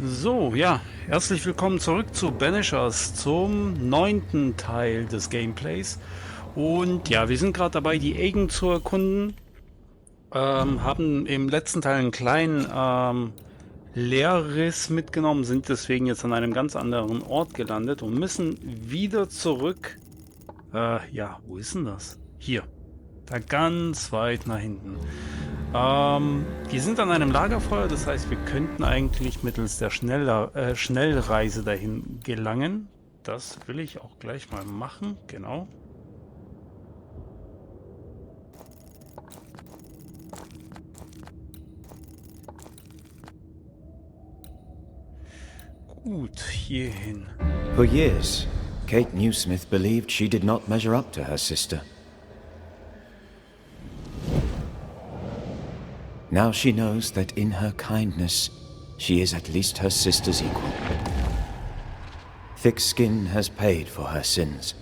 So, ja, herzlich willkommen zurück zu Banishers, zum 9. Teil des Gameplays. Und ja, wir sind gerade dabei, die Eggen zu erkunden. Haben im letzten Teil einen kleinen Leerriss mitgenommen, sind deswegen jetzt an einem ganz anderen Ort gelandet und müssen wieder zurück. Ja, wo ist denn das? Hier, da ganz weit nach hinten. Wir sind an einem Lagerfeuer, das heißt, wir könnten eigentlich mittels der Schnellreise dahin gelangen. Das will ich auch gleich mal machen, genau. Gut, hierhin. For years, Kate Newsmith believed she did not measure up to her sister. Now she knows that in her kindness, she is at least her sister's equal. Thick skin has paid for her sins.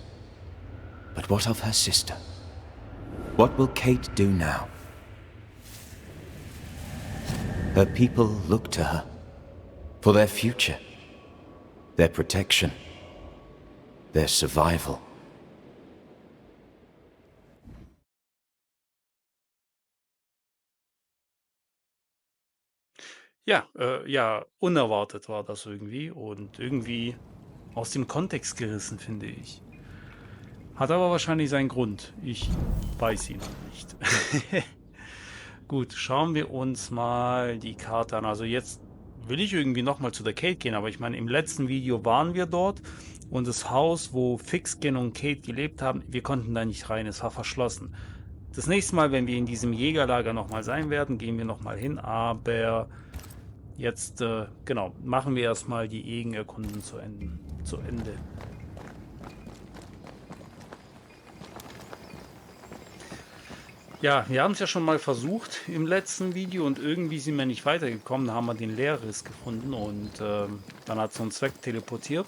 But what of her sister? What will Kate do now? Her people look to her for their future, their protection, their survival. Ja, ja, unerwartet war das irgendwie und irgendwie aus dem Kontext gerissen, finde ich. Hat aber wahrscheinlich seinen Grund. Ich weiß ihn noch nicht. Gut, schauen wir uns mal die Karte an. Also jetzt will ich irgendwie nochmal zu der Kate gehen, aber ich meine, im letzten Video waren wir dort und das Haus, wo Fixkin und Kate gelebt haben, wir konnten da nicht rein, es war verschlossen. Das nächste Mal, wenn wir in diesem Jägerlager nochmal sein werden, gehen wir nochmal hin, aber jetzt, genau, machen wir erstmal die Eggen erkunden zu Ende. Ja, wir haben es ja schon mal versucht im letzten Video und irgendwie sind wir nicht weitergekommen. Da haben wir den Leerriss gefunden und dann hat es uns weg teleportiert.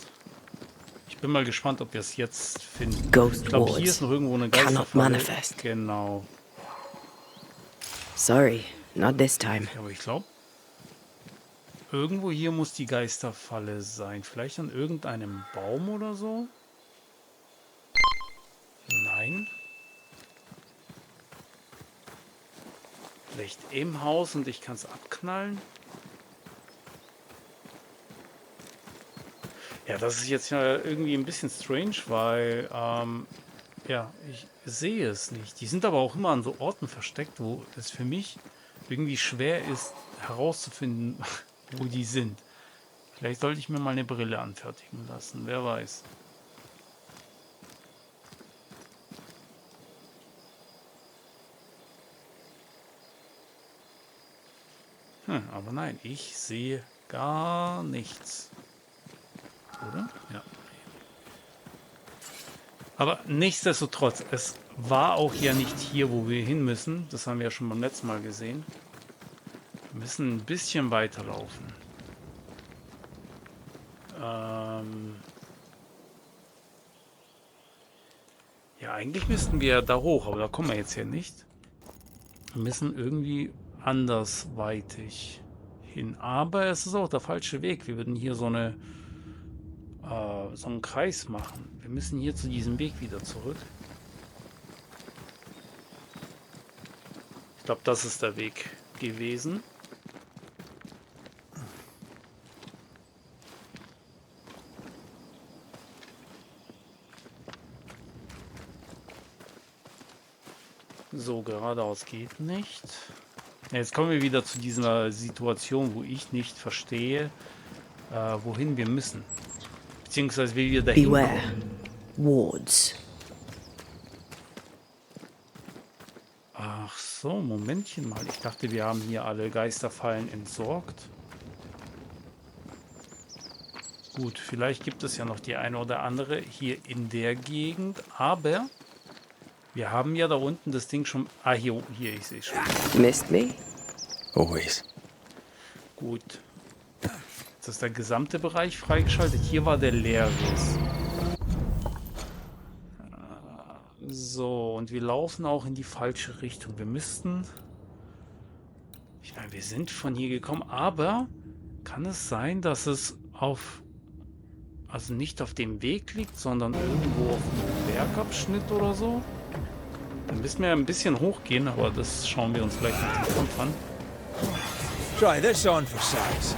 Ich bin mal gespannt, ob wir es jetzt finden. Ich glaube, hier ist noch irgendwo eine Geisterfalle. Genau. Sorry, not this time. Ja, aber ich glaube, irgendwo hier muss die Geisterfalle sein. Vielleicht an irgendeinem Baum oder so? Nein. Vielleicht im Haus und ich kann es abknallen? Ja, das ist jetzt ja irgendwie ein bisschen strange, weil, ja, ich sehe es nicht. Die sind aber auch immer an so Orten versteckt, wo es für mich irgendwie schwer ist, herauszufinden, wo die sind. Vielleicht sollte ich mir mal eine Brille anfertigen lassen, wer weiß. Aber nein, ich sehe gar nichts. Oder? Ja. Aber nichtsdestotrotz, es war auch ja nicht hier, wo wir hin müssen. Das haben wir ja schon beim letzten Mal gesehen. Wir müssen ein bisschen weiterlaufen. Ja, eigentlich müssten wir da hoch, aber da kommen wir jetzt hier nicht. Wir müssen irgendwie andersweitig hin. Aber es ist auch der falsche Weg. Wir würden hier so einen Kreis machen. Wir müssen hier zu diesem Weg wieder zurück. Ich glaube, das ist der Weg gewesen. So, geradeaus geht nicht. Jetzt kommen wir wieder zu dieser Situation, wo ich nicht verstehe, wohin wir müssen. Beziehungsweise wie wir dahin Beware. kommen. Wards. Ach so, Momentchen mal. Ich dachte, wir haben hier alle Geisterfallen entsorgt. Gut, vielleicht gibt es ja noch die eine oder andere hier in der Gegend, aber wir haben ja da unten das Ding schon... Ah, hier, ich sehe es schon. Missed me? Always. Gut. Jetzt ist der gesamte Bereich freigeschaltet. Hier war der Leerriss. So, und wir laufen auch in die falsche Richtung. Wir müssten... Ich meine, wir sind von hier gekommen, aber Kann es sein, dass es also nicht auf dem Weg liegt, sondern irgendwo auf dem Bergabschnitt oder so? Dann müssen wir ein bisschen hochgehen, aber das schauen wir uns gleich nach dem Kampf an. Try this on for size.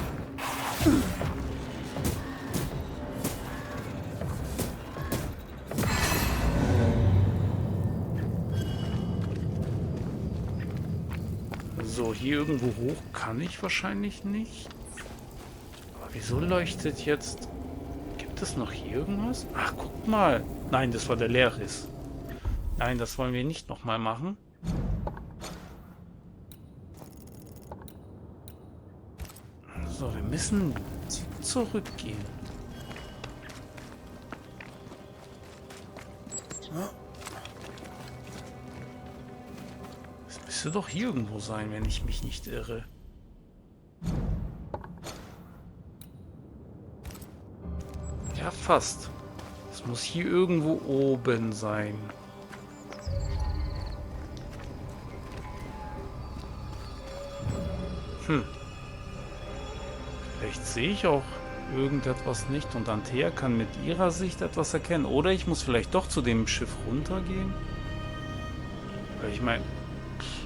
So, hier irgendwo hoch kann ich wahrscheinlich nicht. Aber wieso leuchtet jetzt... Gibt es noch hier irgendwas? Ach, guck mal. Nein, das war der Leerriss. Nein, das wollen wir nicht nochmal machen. So, wir müssen zurückgehen. Es müsste doch hier irgendwo sein, wenn ich mich nicht irre. Ja, fast. Es muss hier irgendwo oben sein. Vielleicht sehe ich auch irgendetwas nicht und Antea kann mit ihrer Sicht etwas erkennen. Oder ich muss vielleicht doch zu dem Schiff runtergehen. Weil ich meine,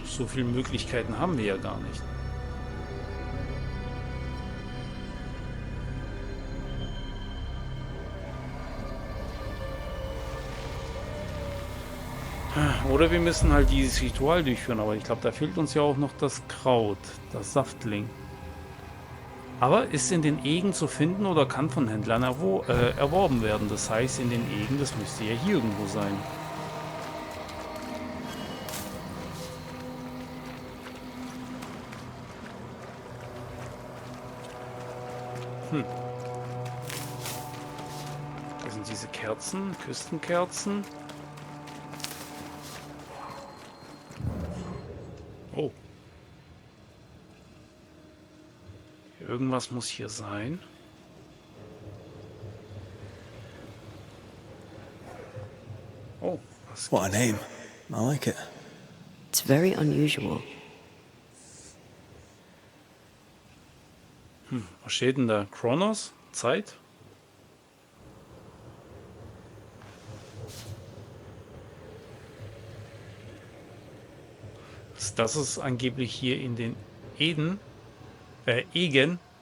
so viele Möglichkeiten haben wir ja gar nicht. Oder wir müssen halt dieses Ritual durchführen, aber ich glaube, da fehlt uns ja auch noch das Kraut, das Saftling. Aber ist in den Eggen zu finden oder kann von Händlern erworben werden. Das heißt, in den Eggen, das müsste ja hier irgendwo sein. Das sind diese Kerzen, Küstenkerzen. Oh. Irgendwas muss hier sein. Oh, was What a name. I like it. It's very unusual. Was steht denn da? Chronos? Zeit? Das ist angeblich hier in den Eggen,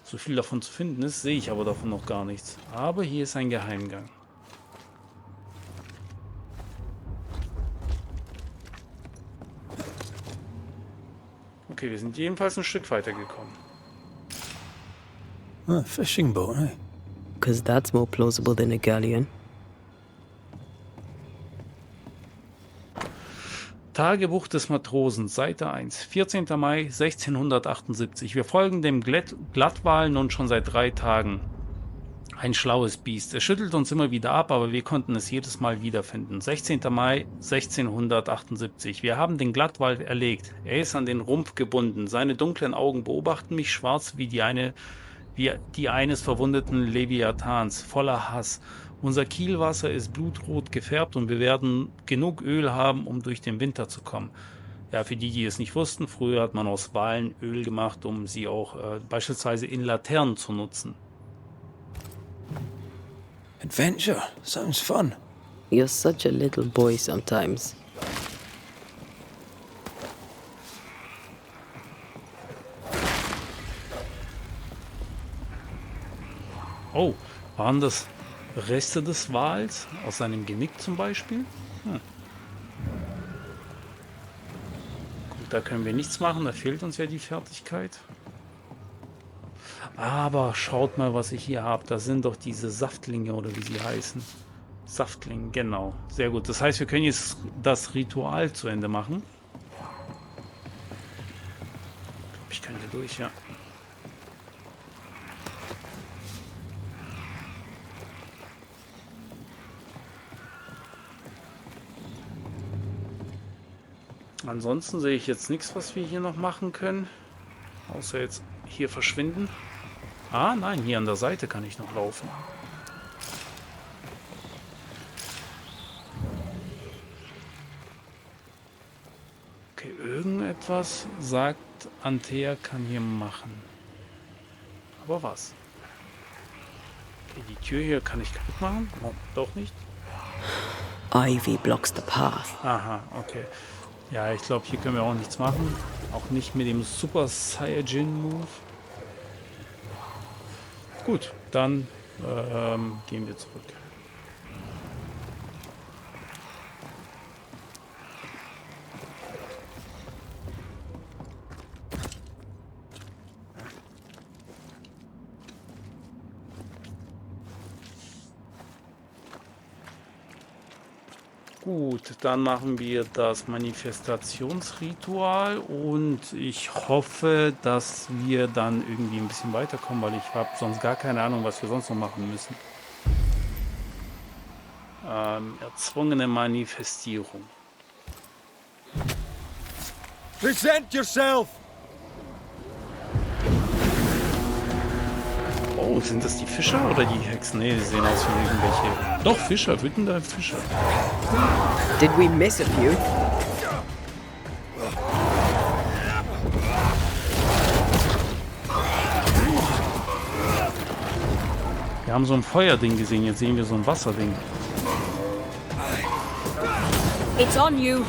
so viel davon zu finden ist, sehe ich aber davon noch gar nichts. Aber hier ist ein Geheimgang. Okay, wir sind jedenfalls ein Stück weiter gekommen. A fishing boat, eh? Because that's more plausible than a galleon. Tagebuch des Matrosen, Seite 1, 14. Mai 1678. Wir folgen dem Glattwal nun schon seit 3 Tagen. Ein schlaues Biest. Es schüttelt uns immer wieder ab, aber wir konnten es jedes Mal wiederfinden. 16. Mai 1678. Wir haben den Glattwal erlegt. Er ist an den Rumpf gebunden. Seine dunklen Augen beobachten mich schwarz wie die eines verwundeten Leviathans, voller Hass. Unser Kielwasser ist blutrot gefärbt und wir werden genug Öl haben, um durch den Winter zu kommen. Ja, für die, die es nicht wussten, früher hat man aus Walen Öl gemacht, um sie auch beispielsweise in Laternen zu nutzen. Adventure. Sounds fun. You're such a little boy sometimes. Oh, waren das Reste des Wals aus seinem Genick zum Beispiel? Gut, da können wir nichts machen, da fehlt uns ja die Fertigkeit. Aber schaut mal, was ich hier habe. Das sind doch diese Saftlinge oder wie sie heißen. Saftling, genau. Sehr gut. Das heißt, wir können jetzt das Ritual zu Ende machen. Ich kann hier durch, ja. Ansonsten sehe ich jetzt nichts, was wir hier noch machen können. Außer jetzt hier verschwinden. Ah, nein, hier an der Seite kann ich noch laufen. Okay, irgendetwas sagt Antea kann hier machen. Aber was? Okay, die Tür hier kann ich kaputt machen? Oh, doch nicht. Ivy blocks the path. Aha, okay. Ja, ich glaube, hier können wir auch nichts machen. Auch nicht mit dem Super Saiyajin Move. Gut, dann gehen wir zurück. Gut, dann machen wir das Manifestationsritual und ich hoffe, dass wir dann irgendwie ein bisschen weiterkommen, weil ich habe sonst gar keine Ahnung, was wir sonst noch machen müssen. Erzwungene Manifestierung. Present yourself! Oh, sind das die Fischer oder die Hexen? Nee, die sehen aus wie irgendwelche. Doch, Fischer, wütender Fischer. Did we miss a few? Wir haben so ein Feuerding gesehen, jetzt sehen wir so ein Wasserding. It's on you.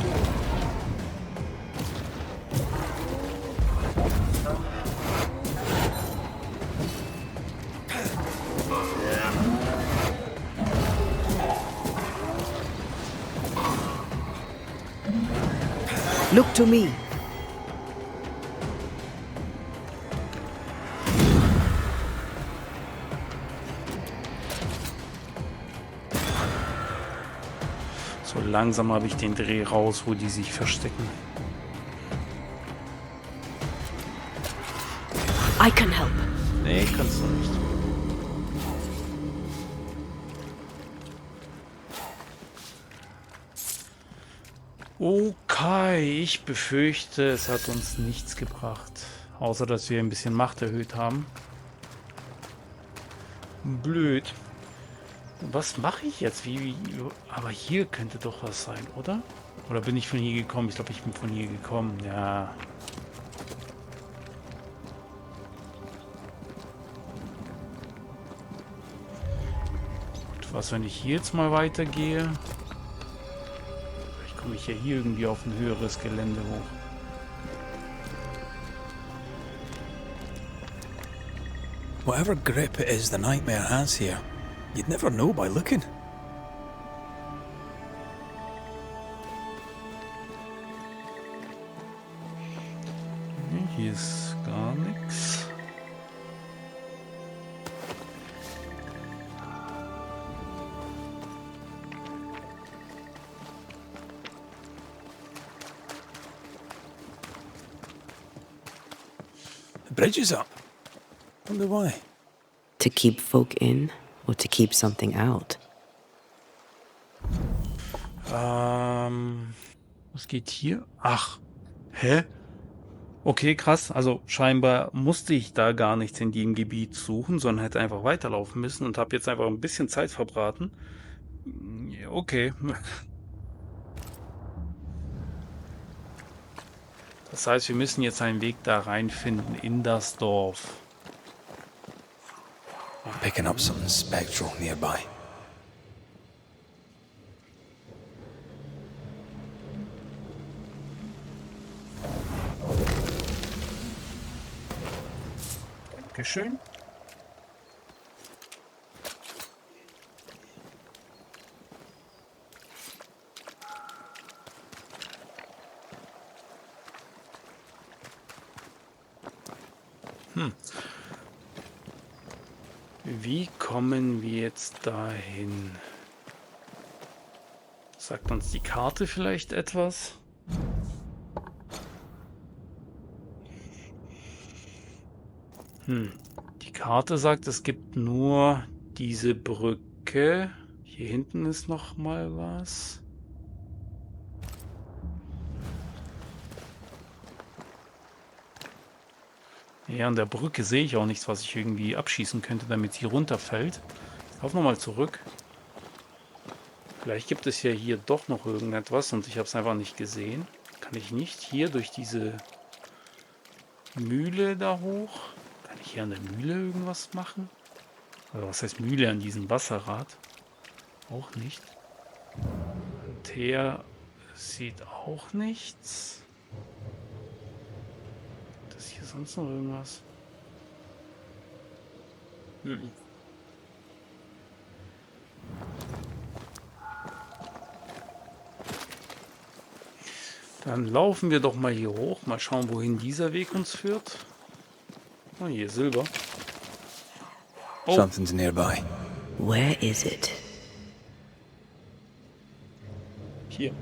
Look to me. So langsam habe ich den Dreh raus, wo die sich verstecken. I can help. Nee, kannst du nicht. Okay, ich befürchte, es hat uns nichts gebracht. Außer, dass wir ein bisschen Macht erhöht haben. Blöd. Was mache ich jetzt? Aber hier könnte doch was sein, oder? Oder bin ich von hier gekommen? Ich glaube, ich bin von hier gekommen. Ja. Gut, was, wenn ich hier jetzt mal weitergehe? Vielleicht komme ich ja hier irgendwie auf ein höheres Gelände hoch. Whatever grip it is the nightmare has here, you'd never know by looking. Nee, hier ist gar nichts. The bridge is up. Wonder why. To keep folk in or to keep something out? Was geht hier? Ach, hä? Okay, krass. Also scheinbar musste ich da gar nichts in dem Gebiet suchen, sondern hätte einfach weiterlaufen müssen und habe jetzt einfach ein bisschen Zeit verbraten. Ja, okay. Das heißt, wir müssen jetzt einen Weg da reinfinden in das Dorf. I'm picking up something spectral nearby. Dankeschön. Wie kommen wir jetzt dahin? Sagt uns die Karte vielleicht etwas? Die Karte sagt, es gibt nur diese Brücke. Hier hinten ist noch mal was. Ja, an der Brücke sehe ich auch nichts, was ich irgendwie abschießen könnte, damit sie runterfällt. Ich laufe nochmal zurück. Vielleicht gibt es ja hier doch noch irgendetwas und ich habe es einfach nicht gesehen. Kann ich nicht hier durch diese Mühle da hoch? Kann Kann ich hier an der Mühle irgendwas machen? Also was heißt Mühle an diesem Wasserrad? Auch nicht. Der sieht auch nichts. Ist hier sonst noch irgendwas? Dann laufen wir doch mal hier hoch. Mal schauen, wohin dieser Weg uns führt. Oh, hier Silber. Oh. Something's nearby. Where is it? Hier.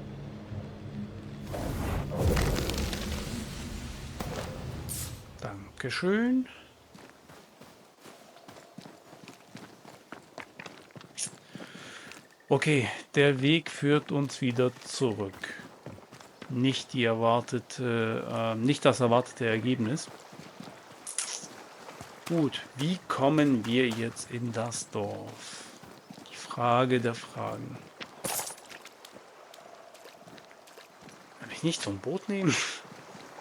Dankeschön. Okay, der Weg führt uns wieder zurück. Nicht die erwartete, nicht das erwartete Ergebnis. Gut, wie kommen wir jetzt in das Dorf? Die Frage der Fragen. Kann ich nicht so ein Boot nehmen?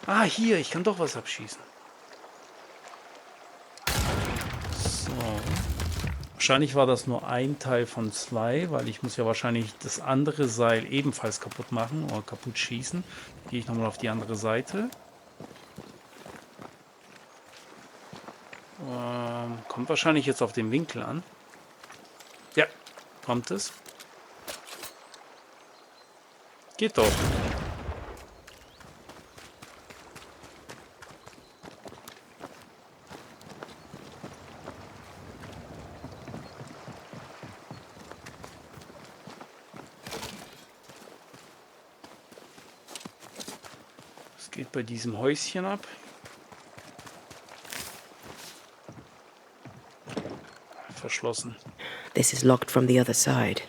Ah, hier, ich kann doch was abschießen. So. Wahrscheinlich war das nur ein Teil von zwei, weil ich muss ja wahrscheinlich das andere Seil ebenfalls kaputt machen oder kaputt schießen. Gehe ich nochmal auf die andere Seite. Kommt wahrscheinlich jetzt auf den Winkel an. Ja, kommt es. Geht doch. Es geht bei diesem Häuschen ab. Verschlossen. This is locked from the other side.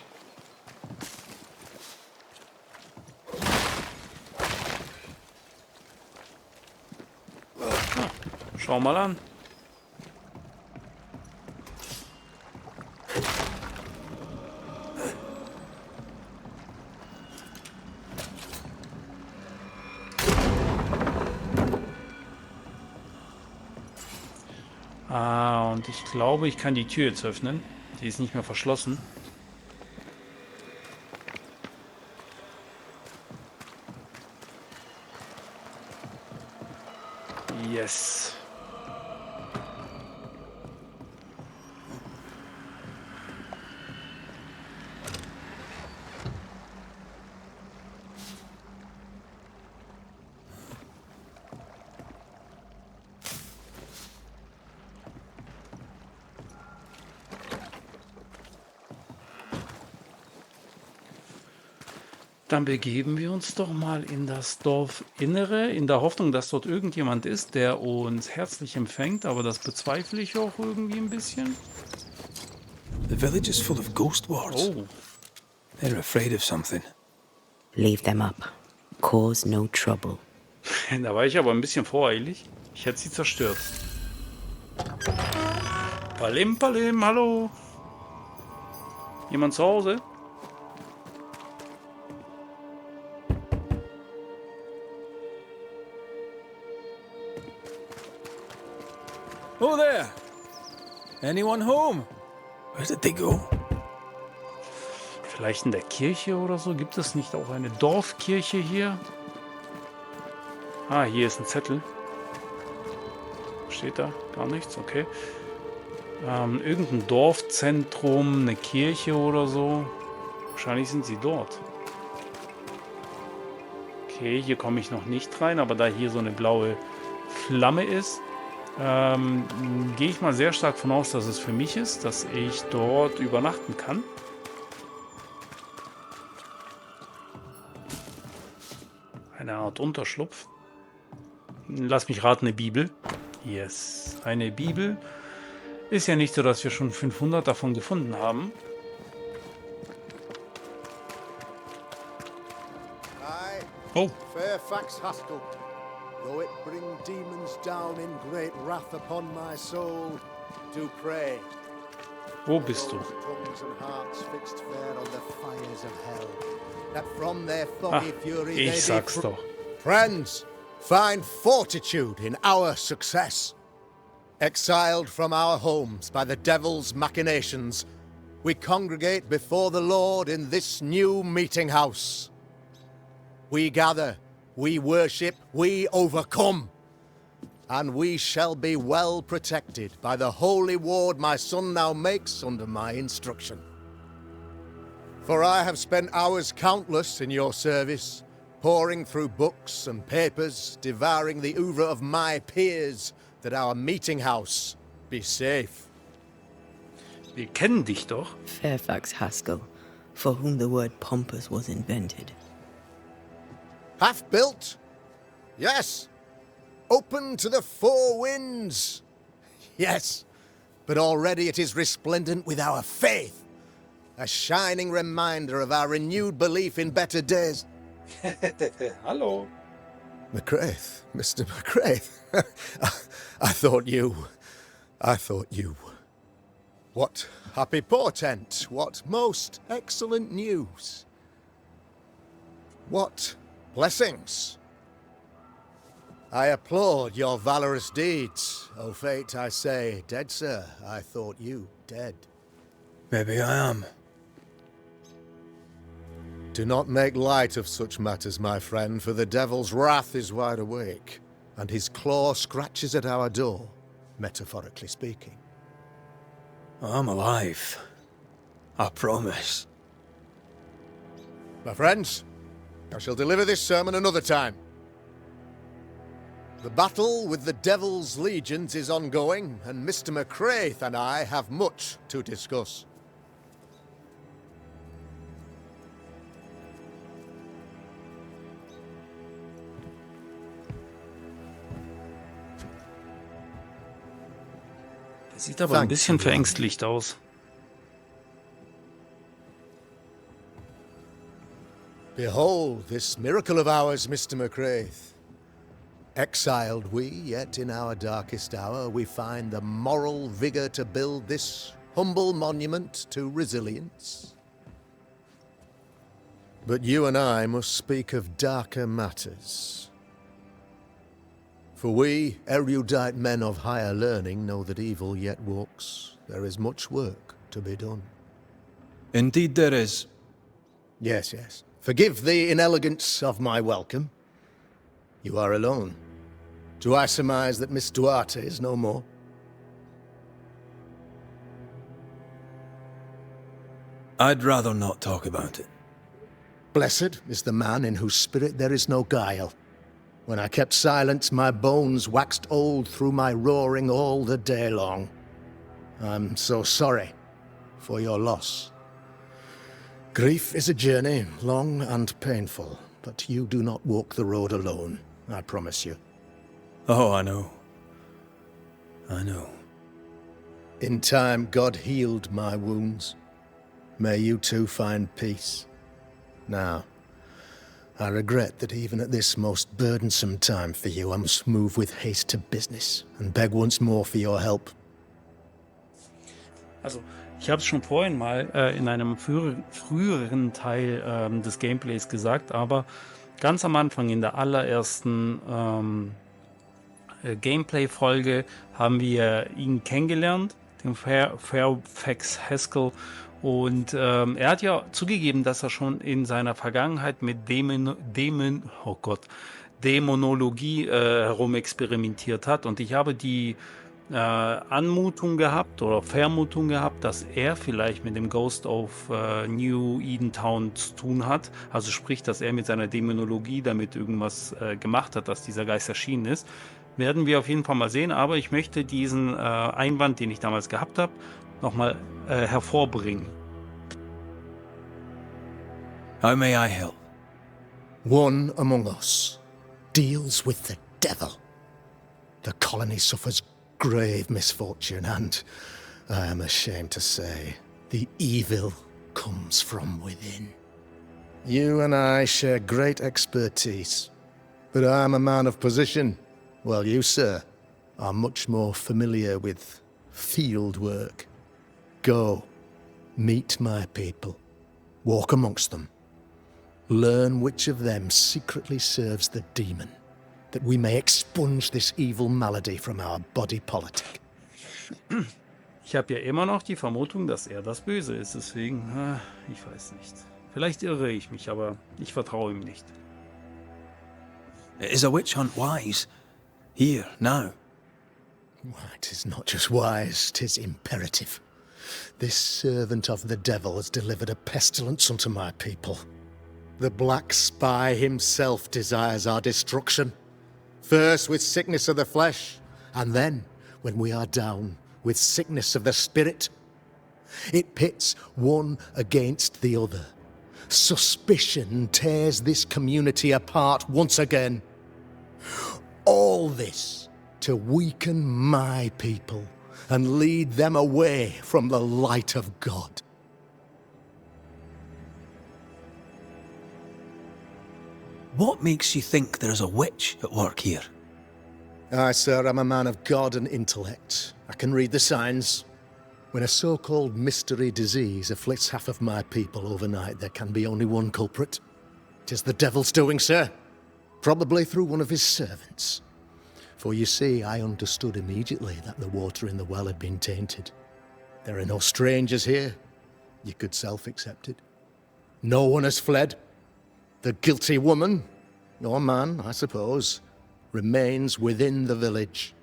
Ah, schau mal an. Ah, und ich glaube, ich kann die Tür jetzt öffnen. Die ist nicht mehr verschlossen. Yes. Dann begeben wir uns doch mal in das Dorfinnere, in der Hoffnung, dass dort irgendjemand ist, der uns herzlich empfängt, aber das bezweifle ich auch irgendwie ein bisschen. The village is full of ghost wards. Oh, They're afraid of something. Leave them up. Cause no trouble. da war ich aber ein bisschen voreilig. Ich hätte sie zerstört. Palim, Palim, hallo. Jemand zu Hause? Oh there! Anyone home? Where did they go? Vielleicht in der Kirche oder so? Gibt es nicht auch eine Dorfkirche hier? Ah, hier ist ein Zettel. Steht da? Gar nichts, okay. Irgendein Dorfzentrum, eine Kirche oder so. Wahrscheinlich sind sie dort. Okay, hier komme ich noch nicht rein, aber da hier so eine blaue Flamme ist, gehe ich mal sehr stark von aus, dass es für mich ist, dass ich dort übernachten kann. Eine Art Unterschlupf. Lass mich raten, eine Bibel. Yes, eine Bibel. Ist ja nicht so, dass wir schon 500 davon gefunden haben. Aye, Oh, Fairfax Haskell. Though it bring demons down in great wrath upon my soul, do pray. wo bist du? Tongues and hearts fixed fair on the fires of hell, that from their Ah, foggy fury they ich be sag's doch. Friends, find fortitude in our success. Exiled from our homes by the devil's machinations, we congregate before the Lord in this new meeting house. We gather, we worship, we overcome. And we shall be well protected by the holy ward my son now makes under my instruction. For I have spent hours countless in your service, poring through books and papers, devouring the oeuvre of my peers, that our meeting house be safe. Wir kennen dich doch. Fairfax Haskell, for whom the word pompous was invented. Half-built? Yes. Open to the four winds? Yes. But already it is resplendent with our faith. A shining reminder of our renewed belief in better days. Hallo. McCraith, Mr. McCraith. I thought you. What happy portent, what most excellent news. What blessings. I applaud your valorous deeds. O fate, I say, dead sir, I thought you dead. Maybe I am. Do not make light of such matters, my friend, for the devil's wrath is wide awake, and his claw scratches at our door, metaphorically speaking. I'm alive. I promise. My friends, I shall deliver this sermon another time. The battle with the devil's legions is ongoing, and Mr. McCraith and I have much to discuss. Sieht aber ein bisschen verängstlicht aus. Behold this miracle of ours, Mr. McCraith. Exiled we, yet in our darkest hour we find the moral vigor to build this humble monument to resilience. But you and I must speak of darker matters. For we, erudite men of higher learning, know that evil yet walks. There is much work to be done. Indeed there is. Yes, yes. Forgive the inelegance of my welcome. You are alone. Do I surmise that Miss Duarte is no more? I'd rather not talk about it. Blessed is the man in whose spirit there is no guile. When I kept silence, my bones waxed old through my roaring all the day long. I'm so sorry for your loss. Grief is a journey, long and painful, but you do not walk the road alone, I promise you. Oh, I know. I know. In time, God healed my wounds. May you too find peace. Now, I regret that even at this most burdensome time for you, I must move with haste to business and beg once more for your help. Also, ich habe es schon vorhin mal in einem früheren Teil des Gameplays gesagt, aber ganz am Anfang in der allerersten Gameplay-Folge haben wir ihn kennengelernt, den Fairfax Haskell. Und er hat ja zugegeben, dass er schon in seiner Vergangenheit mit Dämonologie herumexperimentiert hat. Und ich habe die Anmutung gehabt oder Vermutung gehabt, dass er vielleicht mit dem Ghost of New Eden Town zu tun hat. Also sprich, dass er mit seiner Dämonologie damit irgendwas gemacht hat, dass dieser Geist erschienen ist. Werden wir auf jeden Fall mal sehen. Aber ich möchte diesen Einwand, den ich damals gehabt habe, nochmal hervorbringen. How may I help? One among us deals with the devil. The colony suffers grave misfortune and, I am ashamed to say, the evil comes from within. You and I share great expertise, but I am a man of position, while you, sir, are much more familiar with field work. Go, meet my people, walk amongst them, learn which of them secretly serves the demon, that we may expunge this evil malady from our body politic. Ich habe ja immer noch die Vermutung, dass er das Böse ist, deswegen, ich weiß nicht. Vielleicht irre ich mich, aber ich vertraue ihm nicht. Is a witch hunt wise? Here, now? Why, 'tis not just wise, 'tis imperative. This servant of the devil has delivered a pestilence unto my people. The black spy himself desires our destruction. First with sickness of the flesh, and then, when we are down, with sickness of the spirit. It pits one against the other. Suspicion tears this community apart once again. All this to weaken my people and lead them away from the light of God. What makes you think there is a witch at work here? Aye, sir, I'm a man of God and intellect. I can read the signs. When a so-called mystery disease afflicts half of my people overnight, there can be only one culprit. 'Tis the devil's doing, sir. Probably through one of his servants. For you see, I understood immediately that the water in the well had been tainted. There are no strangers here. You could self-accept it. No one has fled. The guilty woman, or man, I suppose, remains within the village.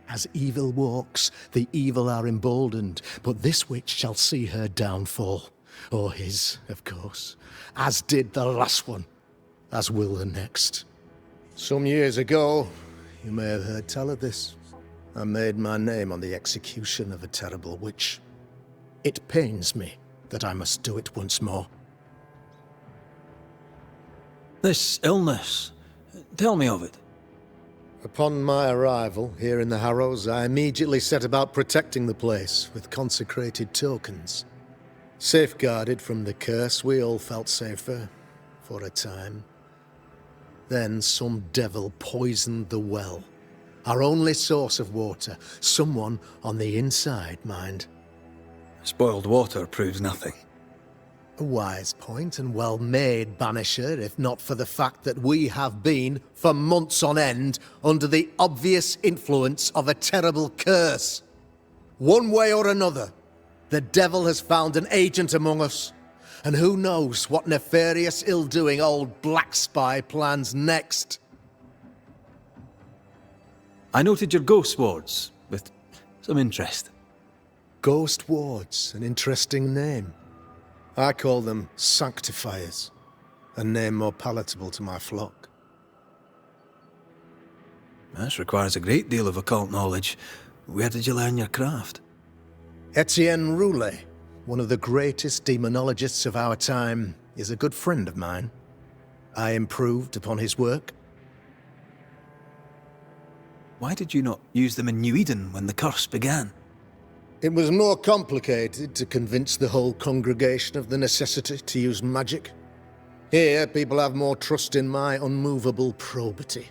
As evil walks, the evil are emboldened, but this witch shall see her downfall. Or his, of course. As did the last one. As will the next. Some years ago, you may have heard tell of this. I made my name on the execution of a terrible witch. It pains me that I must do it once more. This illness, tell me of it. Upon my arrival here in the Harrows, I immediately set about protecting the place with consecrated tokens. Safeguarded from the curse, we all felt safer, for a time. Then some devil poisoned the well, our only source of water. Someone on the inside, mind. Spoiled water proves nothing. A wise point and well made, Banisher, if not for the fact that we have been, for months on end, under the obvious influence of a terrible curse. One way or another, the devil has found an agent among us, and who knows what nefarious ill-doing old Black Spy plans next. I noted your ghost wards with some interest. Ghost wards, an interesting name. I call them sanctifiers, a name more palatable to my flock. This requires a great deal of occult knowledge. Where did you learn your craft? Etienne Roulet, one of the greatest demonologists of our time, is a good friend of mine. I improved upon his work. Why did you not use them in New Eden when the curse began? It was more complicated to convince the whole congregation of the necessity to use magic. Here, people have more trust in my unmovable probity.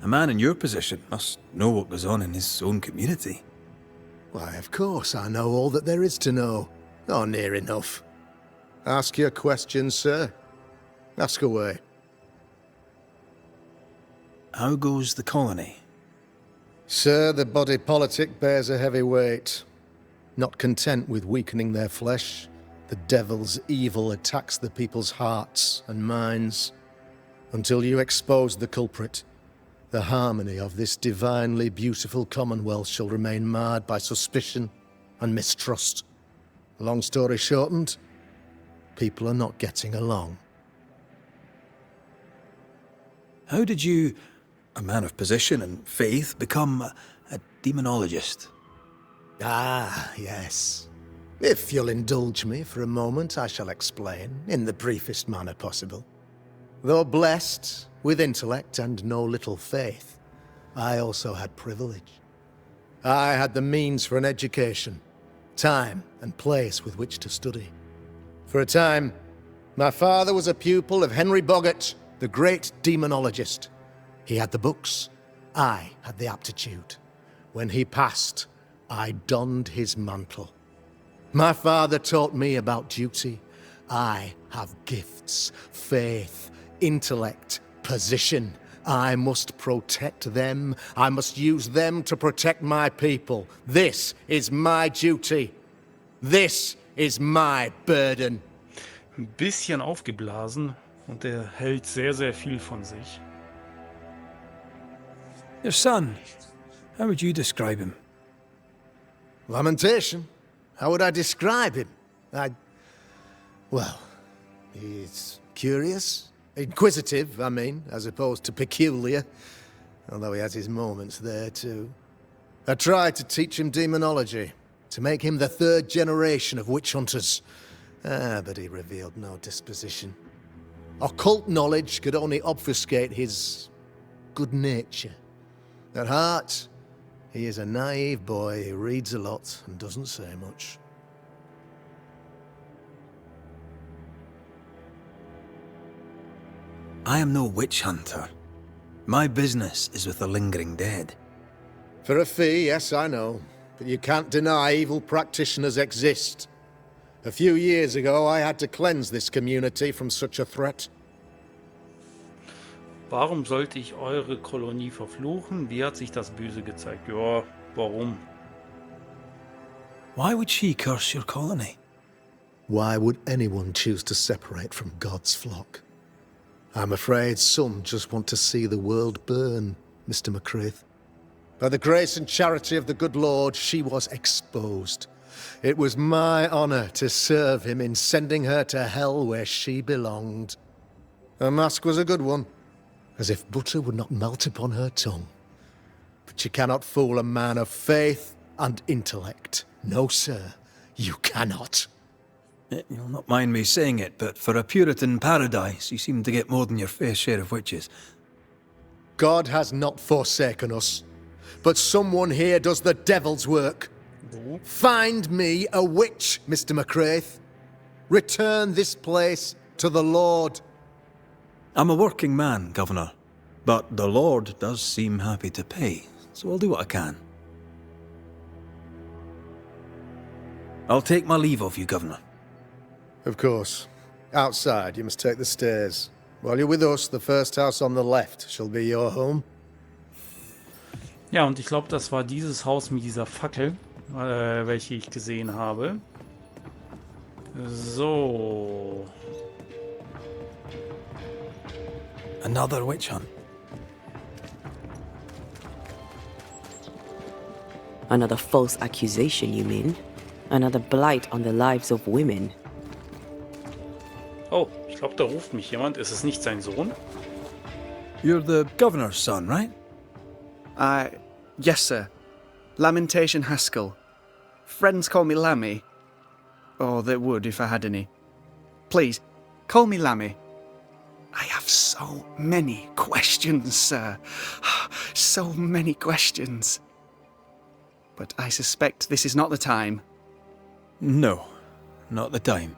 A man in your position must know what goes on in his own community. Why, of course, I know all that there is to know. Or near enough. Ask your questions, sir. Ask away. How goes the colony? Sir, the body politic bears a heavy weight. Not content with weakening their flesh, the devil's evil attacks the people's hearts and minds. Until you expose the culprit, the harmony of this divinely beautiful commonwealth shall remain marred by suspicion and mistrust. Long story shortened, people are not getting along. How did you, a man of position and faith, become a demonologist? Ah, yes. If you'll indulge me for a moment, I shall explain, in the briefest manner possible. Though blessed with intellect and no little faith, I also had privilege. I had the means for an education, time and place with which to study. For a time, my father was a pupil of Henry Boggart, the great demonologist. He had the books, I had the aptitude. When he passed, I donned his mantle. My father taught me about duty. I have gifts, faith, intellect, position, I must protect them. I must use them to protect my people. This is my duty. This is my burden. Ein bisschen aufgeblasen und er hält sehr, sehr viel von sich. Your son, how would you describe him? Lamentation? How would I describe him? Well, he's curious. Inquisitive, I mean, as opposed to peculiar. Although he has his moments there, too. I tried to teach him demonology, to make him the third generation of witch hunters. But he revealed no disposition. Occult knowledge could only obfuscate his good nature. At heart, he is a naive boy who reads a lot and doesn't say much. I am no witch hunter. My business is with the lingering dead. For a fee, yes, I know. But you can't deny evil practitioners exist. A few years ago, I had to cleanse this community from such a threat. Warum sollte ich eure Kolonie verfluchen? Wie hat sich das Böse gezeigt? Ja, warum? Why would she curse your colony? Why would anyone choose to separate from God's flock? I'm afraid some just want to see the world burn, Mr. McCraith. By the grace and charity of the good Lord, she was exposed. It was my honor to serve him in sending her to hell where she belonged. Her mask was a good one, as if butter would not melt upon her tongue. But you cannot fool a man of faith and intellect. No, sir, you cannot. You'll not mind me saying it, but for a Puritan paradise, you seem to get more than your fair share of witches. God has not forsaken us, but someone here does the devil's work. Find me a witch, Mr. McCraith. Return this place to the Lord. I'm a working man, Governor, but the Lord does seem happy to pay, so I'll do what I can. I'll take my leave of you, Governor. Of course. Outside, you must take the stairs. While you're with us, the first house on the left shall be your home. Ja, und ich glaube, das war dieses Haus mit dieser Fackel, welche ich gesehen habe. So. Another witch hunt. Another false accusation, you mean? Another blight on the lives of women. Oh, ich glaube, da ruft mich jemand. Ist es nicht sein Sohn? You're the Governor's son, right? Yes, sir. Lamentation Haskell. Friends call me Lammy. Or they would if I had any. Please, call me Lammy. I have so many questions, sir. So many questions. But I suspect this is not the time. No, not the time.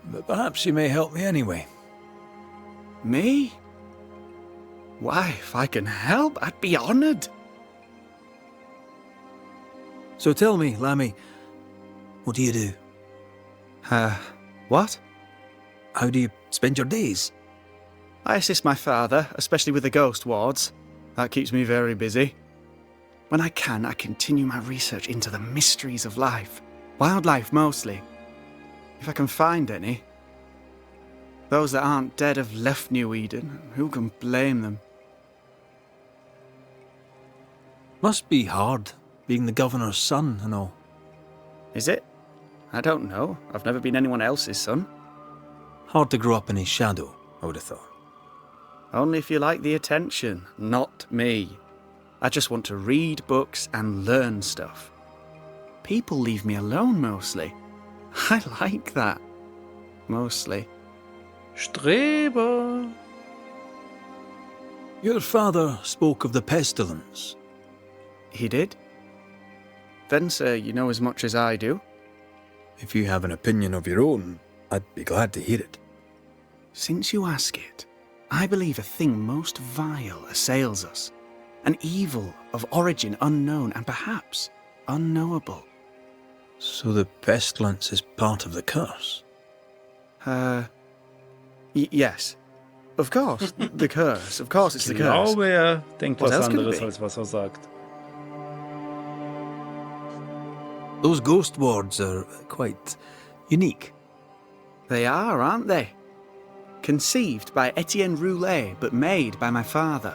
But perhaps you may help me anyway. Me? Why, if I can help, I'd be honored. So tell me, Lammy, what do you do? What? How do you spend your days? I assist my father, especially with the ghost wards. That keeps me very busy. When I can, I continue my research into the mysteries of life. Wildlife, mostly. If I can find any. Those that aren't dead have left New Eden. Who can blame them? Must be hard, being the Governor's son and all. Is it? I don't know. I've never been anyone else's son. Hard to grow up in his shadow, I would have thought. Only if you like the attention, not me. I just want to read books and learn stuff. People leave me alone mostly. I like that. Mostly. Streber! Your father spoke of the pestilence. He did? Then, sir, you know as much as I do. If you have an opinion of your own, I'd be glad to hear it. Since you ask it, I believe a thing most vile assails us. An evil of origin unknown and perhaps unknowable. So the pestilence is part of the curse? Yes. Of course, the curse. Of course, it's the Ich curse. glaube, er denkt What was else could it anderes, be? als was er sagt. Those ghost wards are quite unique. They are, aren't they? Conceived by Etienne Roulet, but made by my father.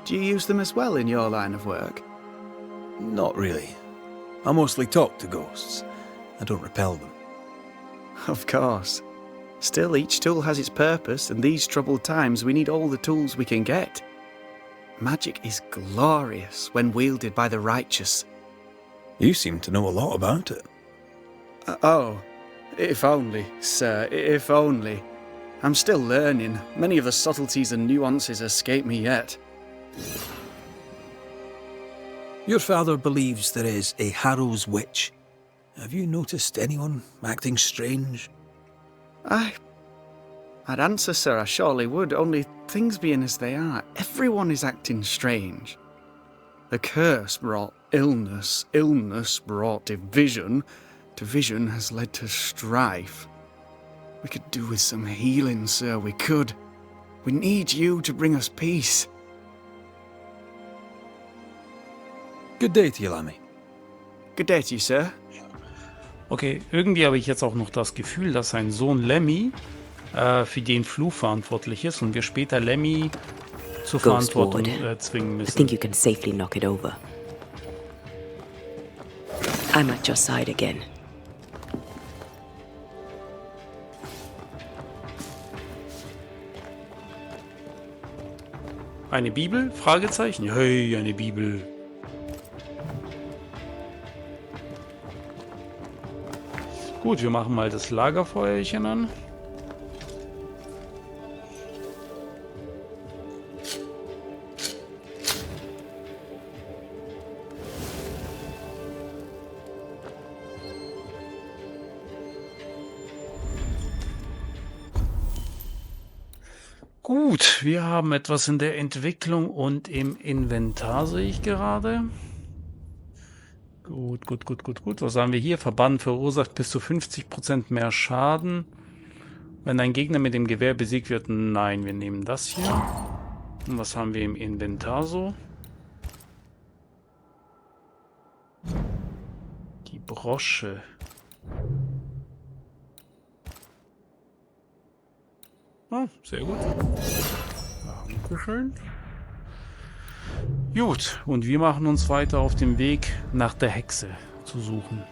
Do you use them as well in your line of work? Not really. I mostly talk to ghosts. I don't repel them. Of course. Still, each tool has its purpose, and these troubled times we need all the tools we can get. Magic is glorious when wielded by the righteous. You seem to know a lot about it. Oh, if only, sir, if only. I'm still learning. Many of the subtleties and nuances escape me yet. Your father believes there is a Harrow's witch. Have you noticed anyone acting strange? I'd answer, sir, I surely would, only things being as they are, everyone is acting strange. The curse brought illness, illness brought division, division has led to strife. We could do with some healing, sir, we could. We need you to bring us peace. Good day to you, Lammy. Good day to you, sir. Okay, irgendwie habe ich jetzt auch noch das Gefühl, dass sein Sohn Lemmy für den Fluch verantwortlich ist und wir später Lemmy zur Ghost Verantwortung Ward. zwingen I think müssen. you can safely knock it over. I'm at your side again. Eine Bibel? Fragezeichen. Hey, eine Bibel. Gut, wir machen mal das Lagerfeuerchen an. Gut, wir haben etwas in der Entwicklung und im Inventar, sehe ich gerade. Gut. Was haben wir hier? Verband verursacht bis zu 50% mehr Schaden. Wenn ein Gegner mit dem Gewehr besiegt wird, nein, wir nehmen das hier. Und was haben wir im Inventar so? Die Brosche. Oh, sehr gut. Dankeschön. Gut, und wir machen uns weiter auf dem Weg nach der Hexe zu suchen.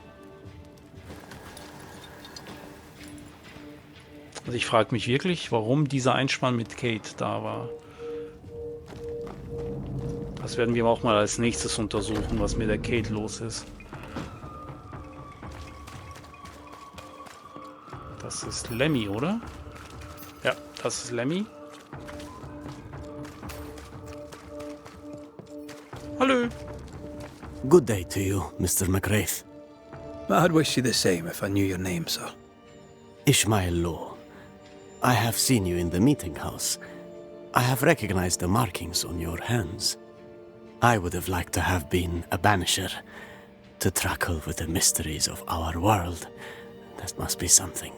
Also ich frage mich wirklich, warum dieser Einspann mit Kate da war. Das werden wir auch mal als nächstes untersuchen, was mit der Kate los ist. Das ist Lemmy, oder? Ja, das ist Lemmy. Hallo. Good day to you, Mr. McWraith. I'd wish you the same if I knew your name, sir. Ishmael Law. I have seen you in the meeting house. I have recognized the markings on your hands. I would have liked to have been a banisher, to tackle with the mysteries of our world. That must be something.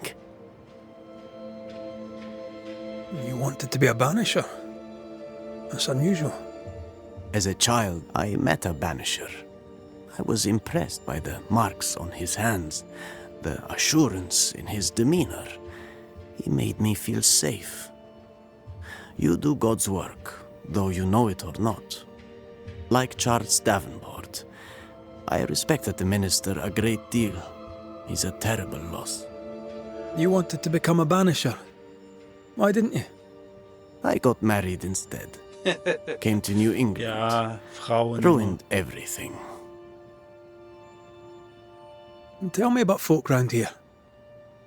You wanted to be a banisher? That's unusual. As a child, I met a banisher. I was impressed by the marks on his hands, the assurance in his demeanor. He made me feel safe. You do God's work, though you know it or not. Like Charles Davenport, I respected the minister a great deal. He's a terrible loss. You wanted to become a banisher? Why didn't you? I got married instead. Came to New England. Ja, Frauen. Ruined everything. Tell me about folk round here.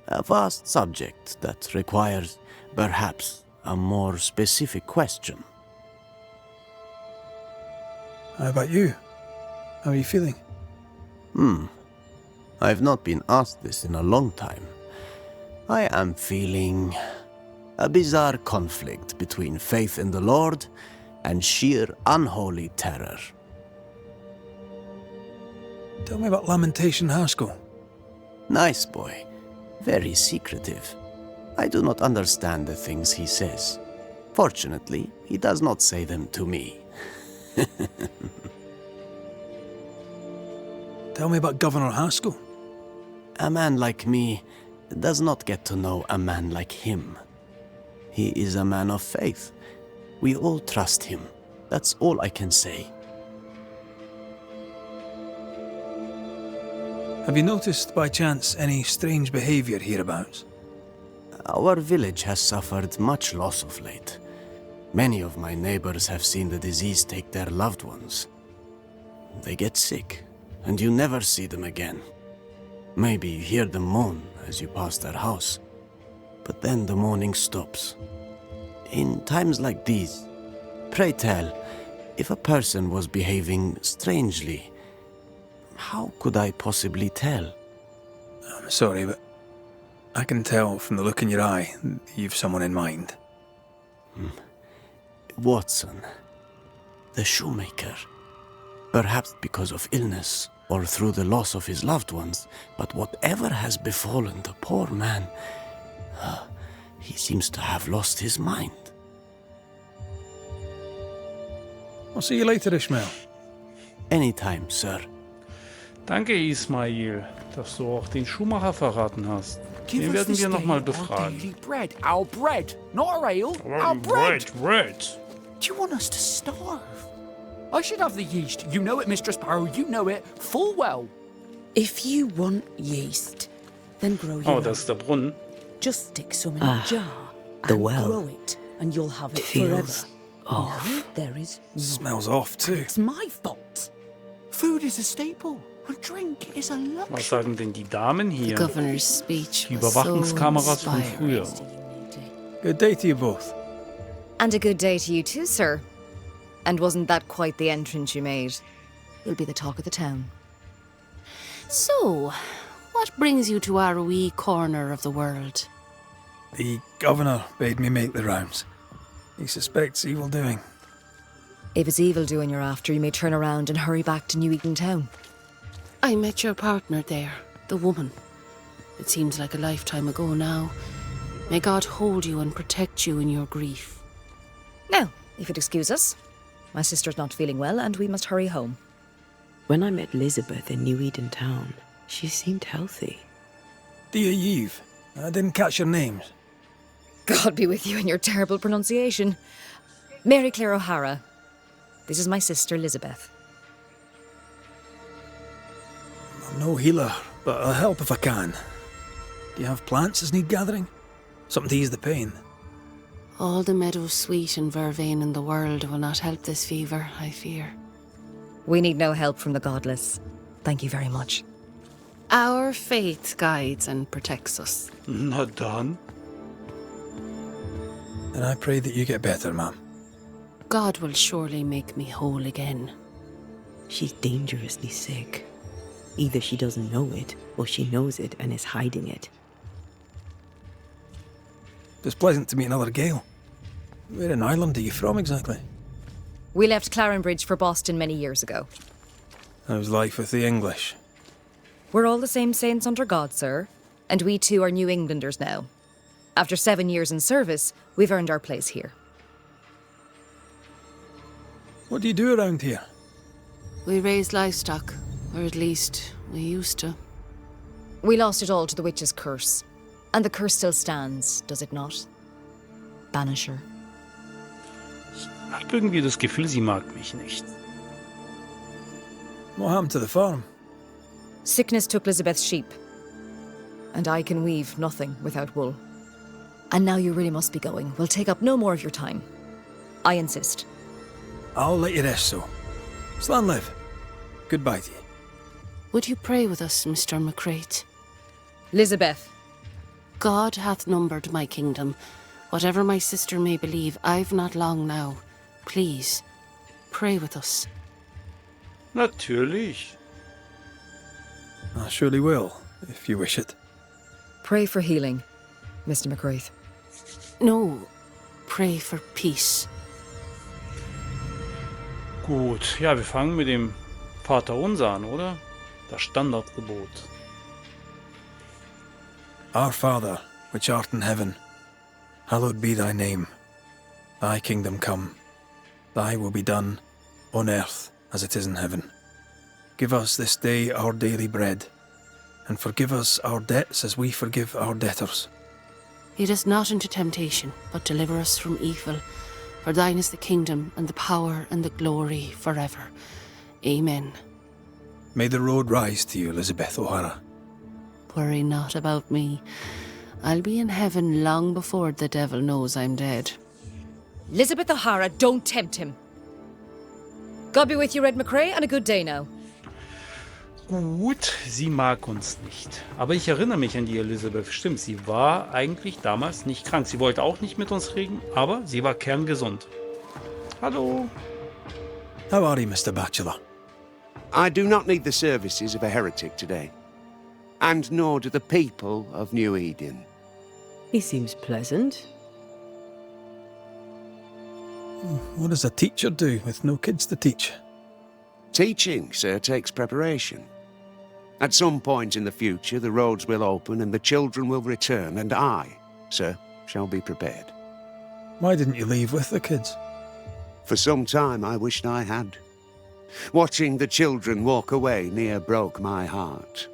A vast subject that requires, perhaps, a more specific question. How about you? How are you feeling? I've not been asked this in a long time. I am feeling a bizarre conflict between faith in the Lord and sheer unholy terror. Tell me about Lamentation Haskell. Nice boy. Very secretive. I do not understand the things he says. Fortunately, he does not say them to me. Tell me about Governor Haskell. A man like me does not get to know a man like him. He is a man of faith. We all trust him. That's all I can say. Have you noticed, by chance, any strange behavior hereabouts? Our village has suffered much loss of late. Many of my neighbors have seen the disease take their loved ones. They get sick, and you never see them again. Maybe you hear them moan as you pass their house, but then the moaning stops. In times like these, pray tell, if a person was behaving strangely, how could I possibly tell? I'm sorry, but I can tell from the look in your eye that you've someone in mind. Watson, the shoemaker. Perhaps because of illness or through the loss of his loved ones, but whatever has befallen the poor man, he seems to have lost his mind. I'll see you later, Ishmael. Anytime, sir. Danke, Ismail, dass du auch den Schuhmacher verraten hast. Den werden wir nochmal befragen. Bread, our bread, not our ale, our bread. Bread. Do you want us to starve? I should have the yeast. You know it, Mistress Sparrow. You know it full well. If you want yeast, then grow your Oh, own. das ist der Brunnen. Just stick some in a jar the and well. grow it, and you'll have it Feels forever. off. No, there is none. Smells off, too. It's my fault. Food is a staple, and drink is a Was luxury. sagen denn die Damen The hier? governor's speech Die was so Überwachungskameras von inspiring. früher. Good day to you both. And a good day to you too, sir. And wasn't that quite the entrance you made? You'll be the talk of the town. So, what brings you to our wee corner of the world? The governor bade me make the rounds. He suspects evil doing. If it's evil doing you're after, you may turn around and hurry back to New Eden town. I met your partner there, the woman. It seems like a lifetime ago now. May God hold you and protect you in your grief. Now, if you'd excuse us, my sister's not feeling well and we must hurry home. When I met Elizabeth in New Eden town, she seemed healthy. Dear Yves, I didn't catch your names. God be with you and your terrible pronunciation. Mary Claire O'Hara. This is my sister, Elizabeth. I'm no healer, but I'll help if I can. Do you have plants as need gathering? Something to ease the pain? All the meadow sweet and vervain in the world will not help this fever, I fear. We need no help from the godless. Thank you very much. Our faith guides and protects us. Na dann. And I pray that you get better, ma'am. God will surely make me whole again. She's dangerously sick. Either she doesn't know it, or she knows it and is hiding it. It's pleasant to meet another Gale. Where in Ireland are you from, exactly? We left Clarenbridge for Boston many years ago. How's life with the English? We're all the same saints under God, sir. And we too are New Englanders now. After 7 years in service, we've earned our place here. What do you do around here? We raise livestock, or at least we used to. We lost it all to the witch's curse. And the curse still stands, does it not? Banisher. Ich habe irgendwie das Gefühl, sie mag mich nicht. What happened to the farm? Sickness took Elizabeth's sheep. And I can weave nothing without wool. And now you really must be going. We'll take up no more of your time. I insist. I'll let you rest, so. Slan live. Goodbye to you. Would you pray with us, Mr. McCrate? Elizabeth. God hath numbered my kingdom. Whatever my sister may believe, I've not long now. Please, pray with us. Natürlich. I surely will, if you wish it. Pray for healing, Mr. McCraith. No, pray for peace. Gut, ja, wir fangen mit dem Vaterunser an, oder? Das Standardgebot. Our Father, which art in heaven, hallowed be thy name. Thy kingdom come. Thy will be done, on earth as it is in heaven. Give us this day our daily bread, and forgive us our debts as we forgive our debtors. Lead us not into temptation, but deliver us from evil. For thine is the kingdom, and the power, and the glory, forever. Amen. May the road rise to you, Elizabeth O'Hara. Worry not about me. I'll be in heaven long before the devil knows I'm dead. Elizabeth O'Hara, don't tempt him. God be with you, Red McCrae, and a good day now. Gut, sie mag uns nicht. Aber ich erinnere mich an die Elizabeth. Stimmt, sie war eigentlich damals nicht krank. Sie wollte auch nicht mit uns reden, aber sie war kerngesund. Hallo. How are you, Mr. Bachelor? I do not need the services of a heretic today. And nor do the people of New Eden. He seems pleasant. What does a teacher do with no kids to teach? Teaching, sir, takes preparation. At some point in the future, the roads will open and the children will return, and I, sir, shall be prepared. Why didn't you leave with the kids? For some time I wished I had. Watching the children walk away near broke my heart.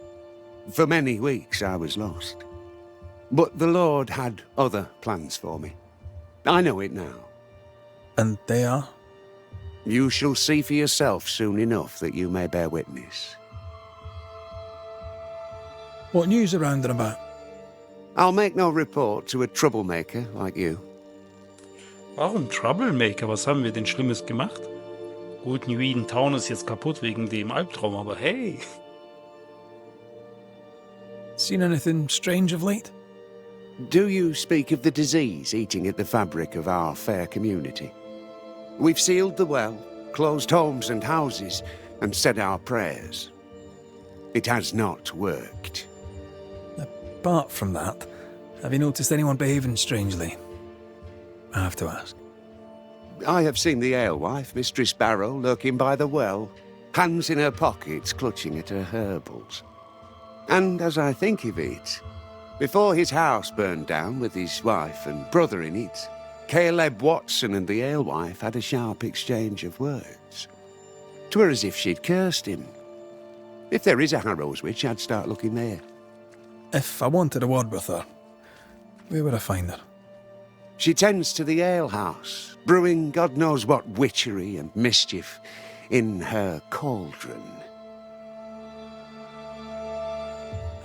For many weeks I was lost. But the Lord had other plans for me. I know it now. And they are? You shall see for yourself soon enough that you may bear witness. What news around and about? I'll make no report to a troublemaker like you. Warum Troublemaker? Was haben wir denn Schlimmes gemacht? Gut, New Eden Town ist jetzt kaputt wegen dem Albtraum, aber hey. Seen anything strange of late? Do you speak of the disease eating at the fabric of our fair community? We've sealed the well, closed homes and houses, and said our prayers. It has not worked. Apart from that, have you noticed anyone behaving strangely? I have to ask. I have seen the alewife, Mistress Barrow, lurking by the well, hands in her pockets clutching at her herbals. And as I think of it, before his house burned down with his wife and brother in it, Caleb Watson and the alewife had a sharp exchange of words. 'Twere as if she'd cursed him. If there is a Harrow's witch, I'd start looking there. If I wanted a word with her, where would I find her? She tends to the alehouse, brewing God knows what witchery and mischief in her cauldron.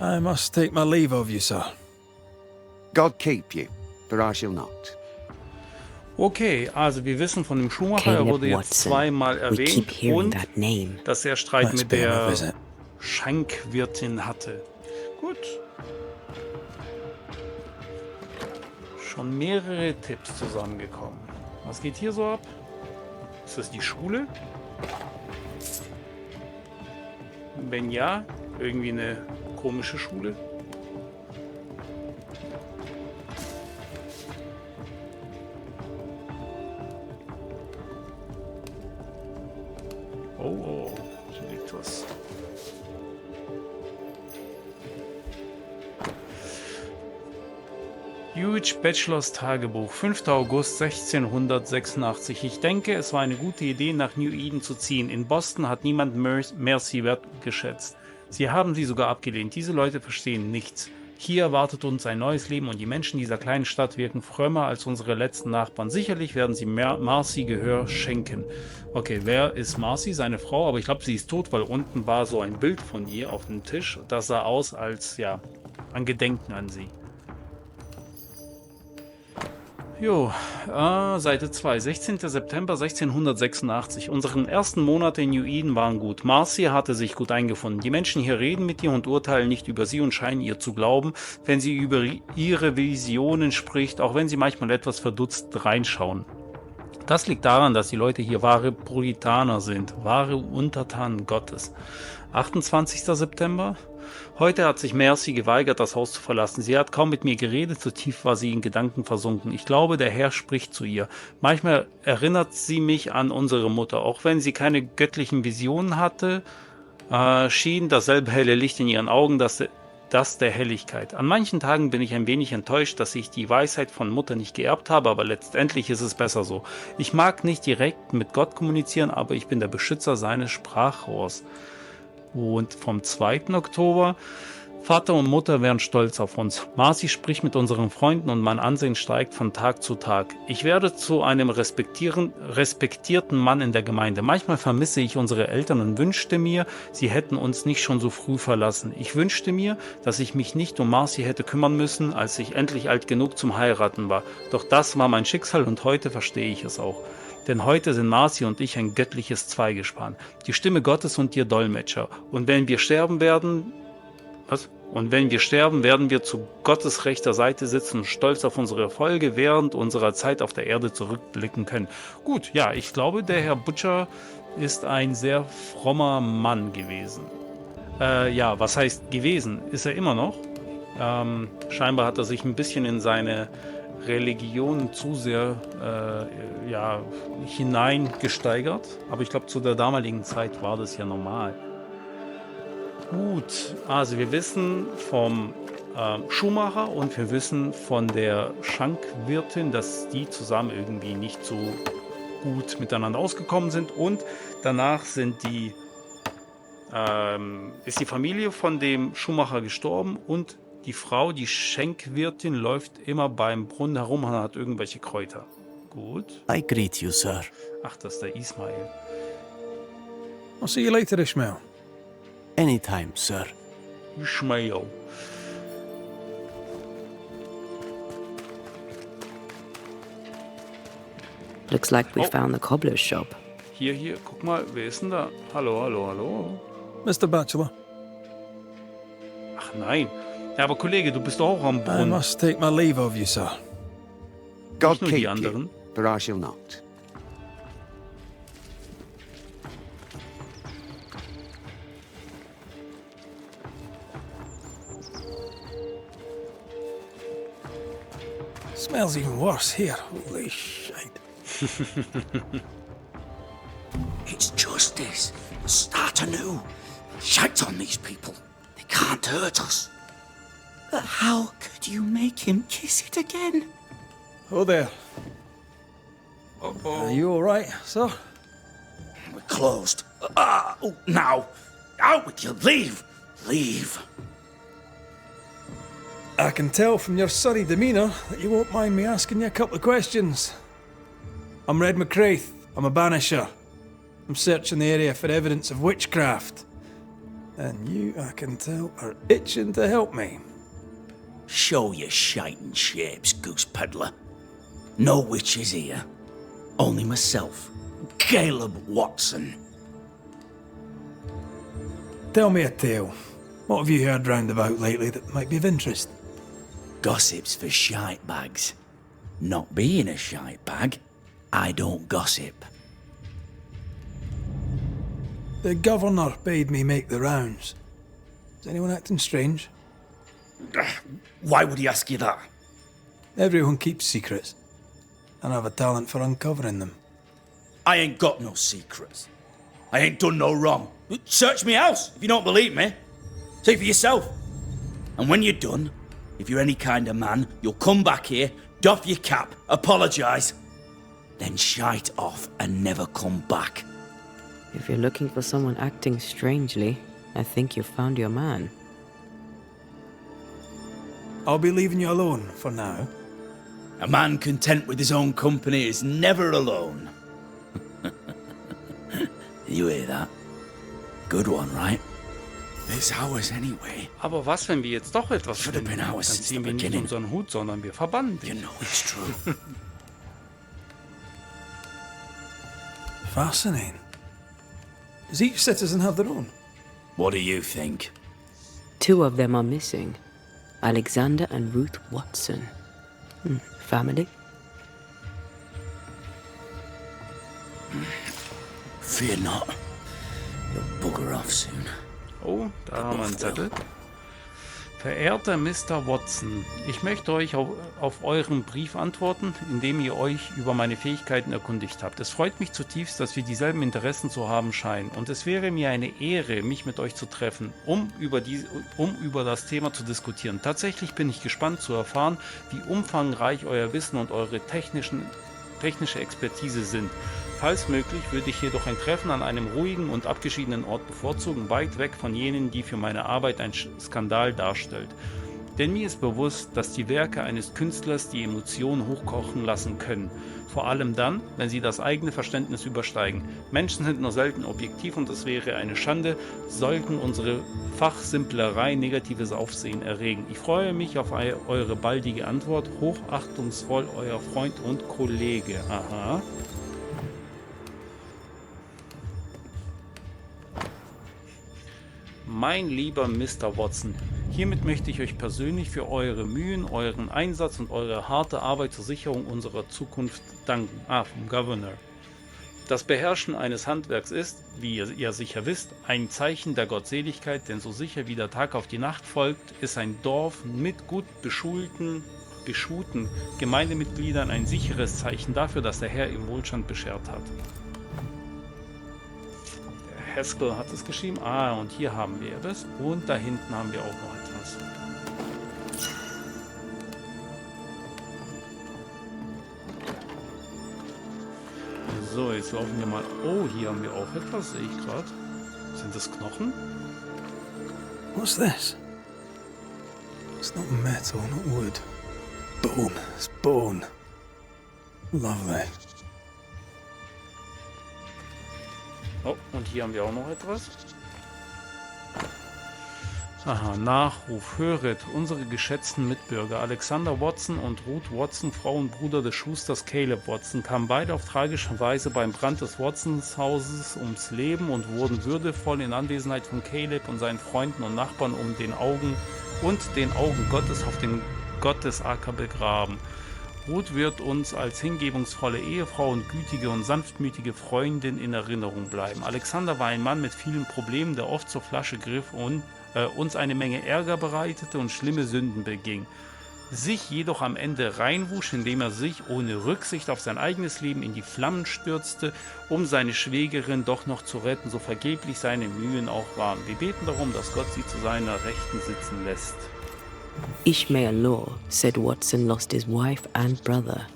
I must take my leave of you, sir. God keep you, for I shall not. Okay, also wir wissen von dem Schuhmacher, er wurde jetzt zweimal erwähnt und dass er Streit mit der Schankwirtin hatte. Gut. Schon mehrere Tipps zusammengekommen. Was geht hier so ab? Ist das die Schule? Wenn ja, irgendwie eine komische Schule. Oh, hier liegt was. Huge Bachelors Tagebuch, 5. August 1686. Ich denke, es war eine gute Idee, nach New Eden zu ziehen. In Boston hat niemand Mercy wertgeschätzt. Sie haben sie sogar abgelehnt. Diese Leute verstehen nichts. Hier erwartet uns ein neues Leben und die Menschen dieser kleinen Stadt wirken frömmer als unsere letzten Nachbarn. Sicherlich werden sie Marcy Gehör schenken. Okay, wer ist Marcy? Seine Frau, aber ich glaube, sie ist tot, weil unten war so ein Bild von ihr auf dem Tisch. Das sah aus als, ja, ein Gedenken an sie. Jo, Seite 2, 16. September 1686. Unsere ersten Monate in New Eden waren gut. Marcy hatte sich gut eingefunden. Die Menschen hier reden mit ihr und urteilen nicht über sie und scheinen ihr zu glauben, wenn sie über ihre Visionen spricht, auch wenn sie manchmal etwas verdutzt reinschauen. Das liegt daran, dass die Leute hier wahre Puritaner sind, wahre Untertanen Gottes. 28. September. Heute hat sich Mercy geweigert, das Haus zu verlassen. Sie hat kaum mit mir geredet, so tief war sie in Gedanken versunken. Ich glaube, der Herr spricht zu ihr. Manchmal erinnert sie mich an unsere Mutter. Auch wenn sie keine göttlichen Visionen hatte, schien dasselbe helle Licht in ihren Augen, das das der Helligkeit. An manchen Tagen bin ich ein wenig enttäuscht, dass ich die Weisheit von Mutter nicht geerbt habe, aber letztendlich ist es besser so. Ich mag nicht direkt mit Gott kommunizieren, aber ich bin der Beschützer seines Sprachrohrs. Und vom 2. Oktober: Vater und Mutter wären stolz auf uns. Marcy spricht mit unseren Freunden und mein Ansehen steigt von Tag zu Tag. Ich werde zu einem respektierten Mann in der Gemeinde. Manchmal vermisse ich unsere Eltern und wünschte mir, sie hätten uns nicht schon so früh verlassen. Ich wünschte mir, dass ich mich nicht um Marcy hätte kümmern müssen, als ich endlich alt genug zum Heiraten war. Doch das war mein Schicksal und heute verstehe ich es auch. Denn heute sind Marcy und ich ein göttliches Zweigespann. Die Stimme Gottes und ihr Dolmetscher. Und wenn wir sterben, werden wir zu Gottes rechter Seite sitzen und stolz auf unsere Erfolge während unserer Zeit auf der Erde zurückblicken können. Gut, ja, ich glaube, der Herr Butcher ist ein sehr frommer Mann gewesen. Ja, was heißt gewesen? Ist er immer noch? Scheinbar hat er sich ein bisschen in seine Religion zu sehr hineingesteigert. Aber ich glaube, zu der damaligen Zeit war das ja normal. Gut, also wir wissen vom Schuhmacher und wir wissen von der Schankwirtin, dass die zusammen irgendwie nicht so gut miteinander ausgekommen sind, und danach ist die Familie von dem Schuhmacher gestorben und die Frau, die Schenkwirtin, läuft immer beim Brunnen herum und hat irgendwelche Kräuter. Gut. I greet you, sir. Ach, das ist der Ismail. I'll see you later, Ishmael. Anytime, sir. Ismail. Looks like we found the cobbler's shop. Hier, guck mal, wer ist denn da? Hallo. Mr. Bachelor. Ach nein. Ja, aber Kollege, du bist doch auch am I Brunnen. must take my leave of you, sir. God nur die keep anderen. you, but I shall not. Smells even worse here. Holy shit. It's justice. Start anew. Shite on these people. They can't hurt us. But how could you make him kiss it again? Oh, there. Are you all right, sir? We're closed. Now. Out with you. Leave. Leave. I can tell from your surly demeanour that you won't mind me asking you a couple of questions. I'm Red McCraith. I'm a banisher. I'm searching the area for evidence of witchcraft. And you, I can tell, are itching to help me. Show your shiting shapes, goose peddler. No witches here. Only myself, Caleb Watson. Tell me a tale. What have you heard round about lately that might be of interest? Gossip's for shite bags. Not being a shite bag, I don't gossip. The governor bade me make the rounds. Is anyone acting strange? Why would he ask you that? Everyone keeps secrets, and I have a talent for uncovering them. I ain't got no secrets. I ain't done no wrong. Search me house if you don't believe me. See for yourself. And when you're done, if you're any kind of man, you'll come back here, doff your cap, apologise, then shite off and never come back. If you're looking for someone acting strangely, I think you've found your man. I'll be leaving you alone for now. A man content with his own company is never alone. You hear that? Good one, right? It's ours anyway. Aber was, wenn wir jetzt doch etwas Should have finden? been Dann ours since ziehen the wir nicht beginning. unseren Hut, sondern wir verbannen You dich. know it's true. Fascinating. Does each citizen have their own? What do you think? 2 of them are missing. Alexander and Ruth Watson. Family? Fear not. You'll bugger off soon. Oh, da haben wir einen Zettel. Verehrter Mr. Watson, ich möchte euch auf euren Brief antworten, indem ihr euch über meine Fähigkeiten erkundigt habt. Es freut mich zutiefst, dass wir dieselben Interessen zu haben scheinen, und es wäre mir eine Ehre, mich mit euch zu treffen, um über das Thema zu diskutieren. Tatsächlich bin ich gespannt zu erfahren, wie umfangreich euer Wissen und eure technische Expertise sind. Falls möglich, würde ich jedoch ein Treffen an einem ruhigen und abgeschiedenen Ort bevorzugen, weit weg von jenen, die für meine Arbeit ein Skandal darstellt. Denn mir ist bewusst, dass die Werke eines Künstlers die Emotionen hochkochen lassen können. Vor allem dann, wenn sie das eigene Verständnis übersteigen. Menschen sind nur selten objektiv, und es wäre eine Schande, sollten unsere Fachsimplerei negatives Aufsehen erregen. Ich freue mich auf eure baldige Antwort. Hochachtungsvoll, euer Freund und Kollege. Aha. Mein lieber Mr. Watson, hiermit möchte ich euch persönlich für eure Mühen, euren Einsatz und eure harte Arbeit zur Sicherung unserer Zukunft danken. Vom Governor. Das Beherrschen eines Handwerks ist, wie ihr sicher wisst, ein Zeichen der Gottseligkeit, denn so sicher wie der Tag auf die Nacht folgt, ist ein Dorf mit gut beschuhten Gemeindemitgliedern ein sicheres Zeichen dafür, dass der Herr ihm Wohlstand beschert hat. Haskell hat es geschrieben. Und hier haben wir das. Und da hinten haben wir auch noch etwas. So, jetzt laufen wir mal. Oh, hier haben wir auch etwas, sehe ich gerade. Sind das Knochen? What's this? It's not metal, not wood. Bone. It's bone. Lovely. Oh, und hier haben wir auch noch etwas. Aha, Nachruf. Höret, unsere geschätzten Mitbürger Alexander Watson und Ruth Watson, Frau und Bruder des Schusters Caleb Watson, kamen beide auf tragische Weise beim Brand des Watsons-Hauses ums Leben und wurden würdevoll in Anwesenheit von Caleb und seinen Freunden und Nachbarn den Augen Gottes auf dem Gottesacker begraben. Ruth wird uns als hingebungsvolle Ehefrau und gütige und sanftmütige Freundin in Erinnerung bleiben. Alexander war ein Mann mit vielen Problemen, der oft zur Flasche griff und uns eine Menge Ärger bereitete und schlimme Sünden beging. Sich jedoch am Ende reinwusch, indem er sich ohne Rücksicht auf sein eigenes Leben in die Flammen stürzte, um seine Schwägerin doch noch zu retten, so vergeblich seine Mühen auch waren. Wir beten darum, dass Gott sie zu seiner Rechten sitzen lässt. Ishmael Law said Watson lost his wife and brother.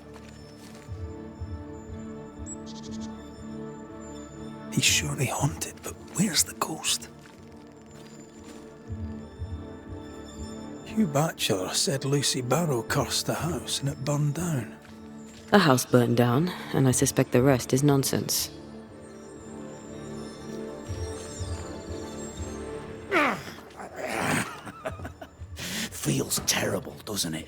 He's surely haunted, but where's the ghost? Hugh Batchelor said Lucy Barrow cursed the house and it burned down. The house burned down, and I suspect the rest is nonsense. Feels terrible, doesn't it?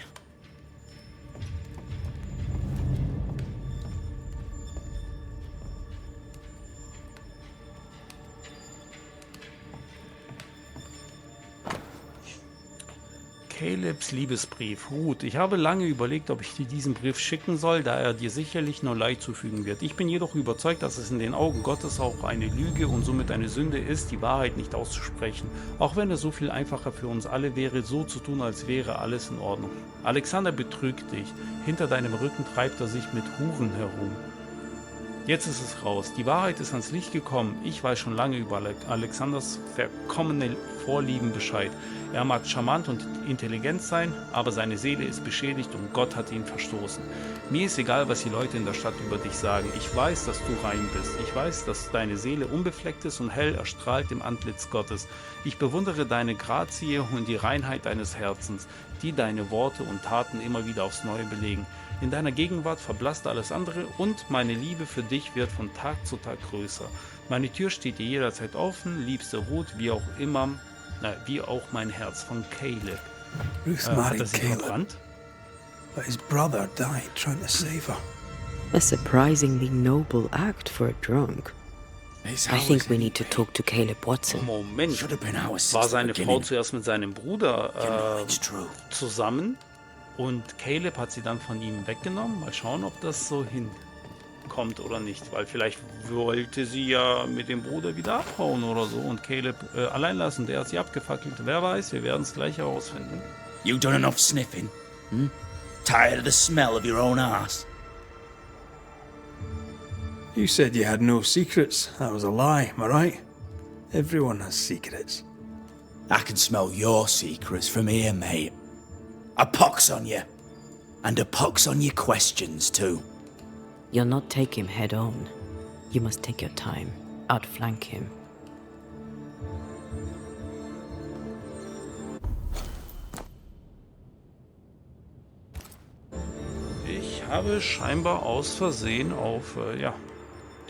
Calebs Liebesbrief. Ruth, ich habe lange überlegt, ob ich dir diesen Brief schicken soll, da er dir sicherlich nur Leid zufügen wird. Ich bin jedoch überzeugt, dass es in den Augen Gottes auch eine Lüge und somit eine Sünde ist, die Wahrheit nicht auszusprechen. Auch wenn es so viel einfacher für uns alle wäre, so zu tun, als wäre alles in Ordnung. Alexander betrügt dich. Hinter deinem Rücken treibt er sich mit Huren herum. Jetzt ist es raus. Die Wahrheit ist ans Licht gekommen. Ich weiß schon lange über Alexanders verkommene Vorlieben Bescheid. Er mag charmant und intelligent sein, aber seine Seele ist beschädigt und Gott hat ihn verstoßen. Mir ist egal, was die Leute in der Stadt über dich sagen. Ich weiß, dass du rein bist. Ich weiß, dass deine Seele unbefleckt ist und hell erstrahlt im Antlitz Gottes. Ich bewundere deine Grazie und die Reinheit deines Herzens, die deine Worte und Taten immer wieder aufs Neue belegen. In deiner Gegenwart verblasst alles andere und meine Liebe für dich wird von Tag zu Tag größer. Meine Tür steht dir jederzeit offen, liebste Ruth, wie auch mein Herz, von Caleb. Ruth Hat er married sich Caleb, verbrannt? but his brother died trying to save her. A surprisingly noble act for a drunk. I think we need to talk to Caleb Watson. Moment, war seine Frau zuerst mit seinem Bruder zusammen und Caleb hat sie dann von ihm weggenommen? Mal schauen, ob das so hin... kommt oder nicht. Weil vielleicht wollte sie ja mit dem Bruder wieder abhauen oder so und Caleb allein lassen. Der hat sie abgefackelt. Wer weiß, wir werden es gleich herausfinden. You done enough sniffing? Hmm? Tired of the smell of your own ass? You said you had no secrets. That was a lie, am I right? Everyone has secrets. I can smell your secrets from here, mate. A pox on you. And a pox on your questions, too. You'll not take him head on. You must take your time, outflank him. Ich habe scheinbar aus Versehen auf,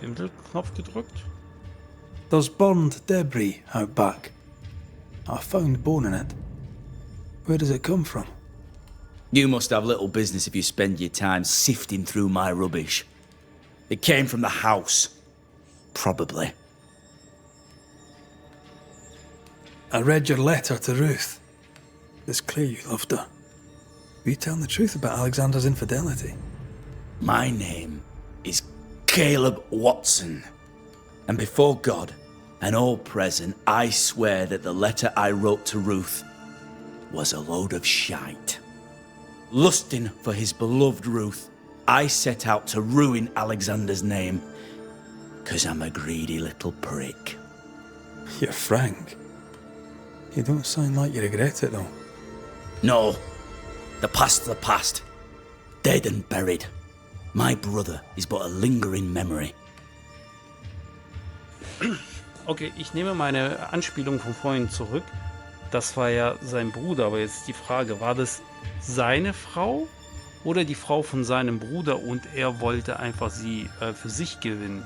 den Knopf gedrückt. There's burned debris out back. I found bone in it. Where does it come from? You must have little business if you spend your time sifting through my rubbish. It came from the house. Probably. I read your letter to Ruth. It's clear you loved her. Were you telling the truth about Alexander's infidelity? My name is Caleb Watson. And before God and all present, I swear that the letter I wrote to Ruth was a load of shite. Lusting for his beloved Ruth, I set out to ruin Alexander's name, 'cause I'm a greedy little prick. You're frank. You don't sound like you regret it, though. No. The past's the past. Dead and buried. My brother is but a lingering memory. Okay, ich nehme meine Anspielung von vorhin zurück. Das war ja sein Bruder, aber jetzt die Frage, war das seine Frau oder die Frau von seinem Bruder und er wollte einfach sie für sich gewinnen?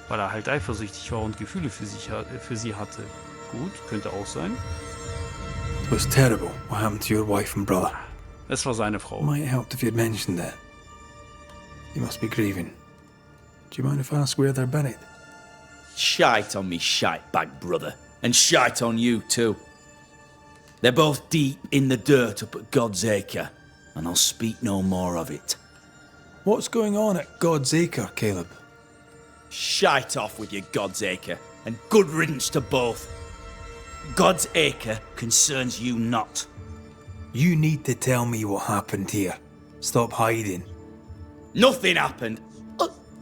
Weil er halt eifersüchtig war und Gefühle für sie hatte. Gut, könnte auch sein. It was terrible what happened to your wife and brother. Es war seine Frau. Might have helped if you'd mentioned that. You must be grieving. Do you mind if I ask where they're buried? Shite on me, shite bag brother. And shite on you too. They're both deep in the dirt up at Gottesacker, and I'll speak no more of it. What's going on at Gottesacker, Caleb? Shite off with your Gottesacker, and good riddance to both. Gottesacker concerns you not. You need to tell me what happened here. Stop hiding. Nothing happened.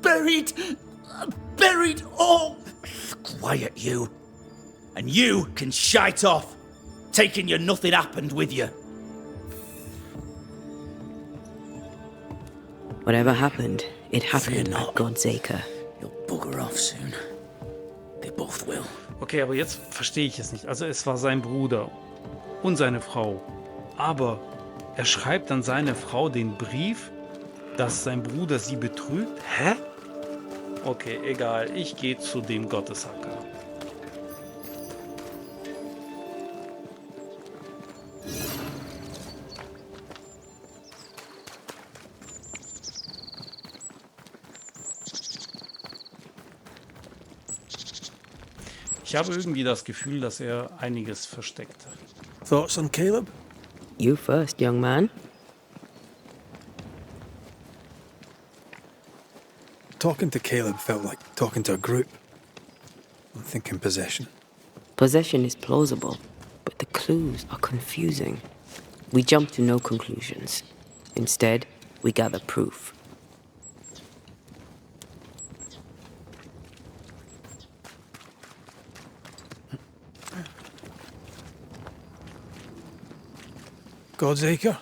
Buried. Buried. Oh, quiet you. And you can shite off, taking your nothing happened with you. Whatever happened, it Fear happened not. at Gottesacker. You'll bugger off soon. They both will. Okay, aber jetzt verstehe ich es nicht. Also es war sein Bruder und seine Frau. Aber er schreibt an seine Frau den Brief, dass sein Bruder sie betrügt. Hä? Okay, egal. Ich gehe zu dem Gottesacker. Ich habe irgendwie das Gefühl, dass er einiges versteckt. Thoughts on Caleb? You first, young man. Talking to Caleb felt like talking to a group. I'm thinking possession. Possession is plausible, but the clues are confusing. We jump to no conclusions. Instead, we gather proof. Gottesacker?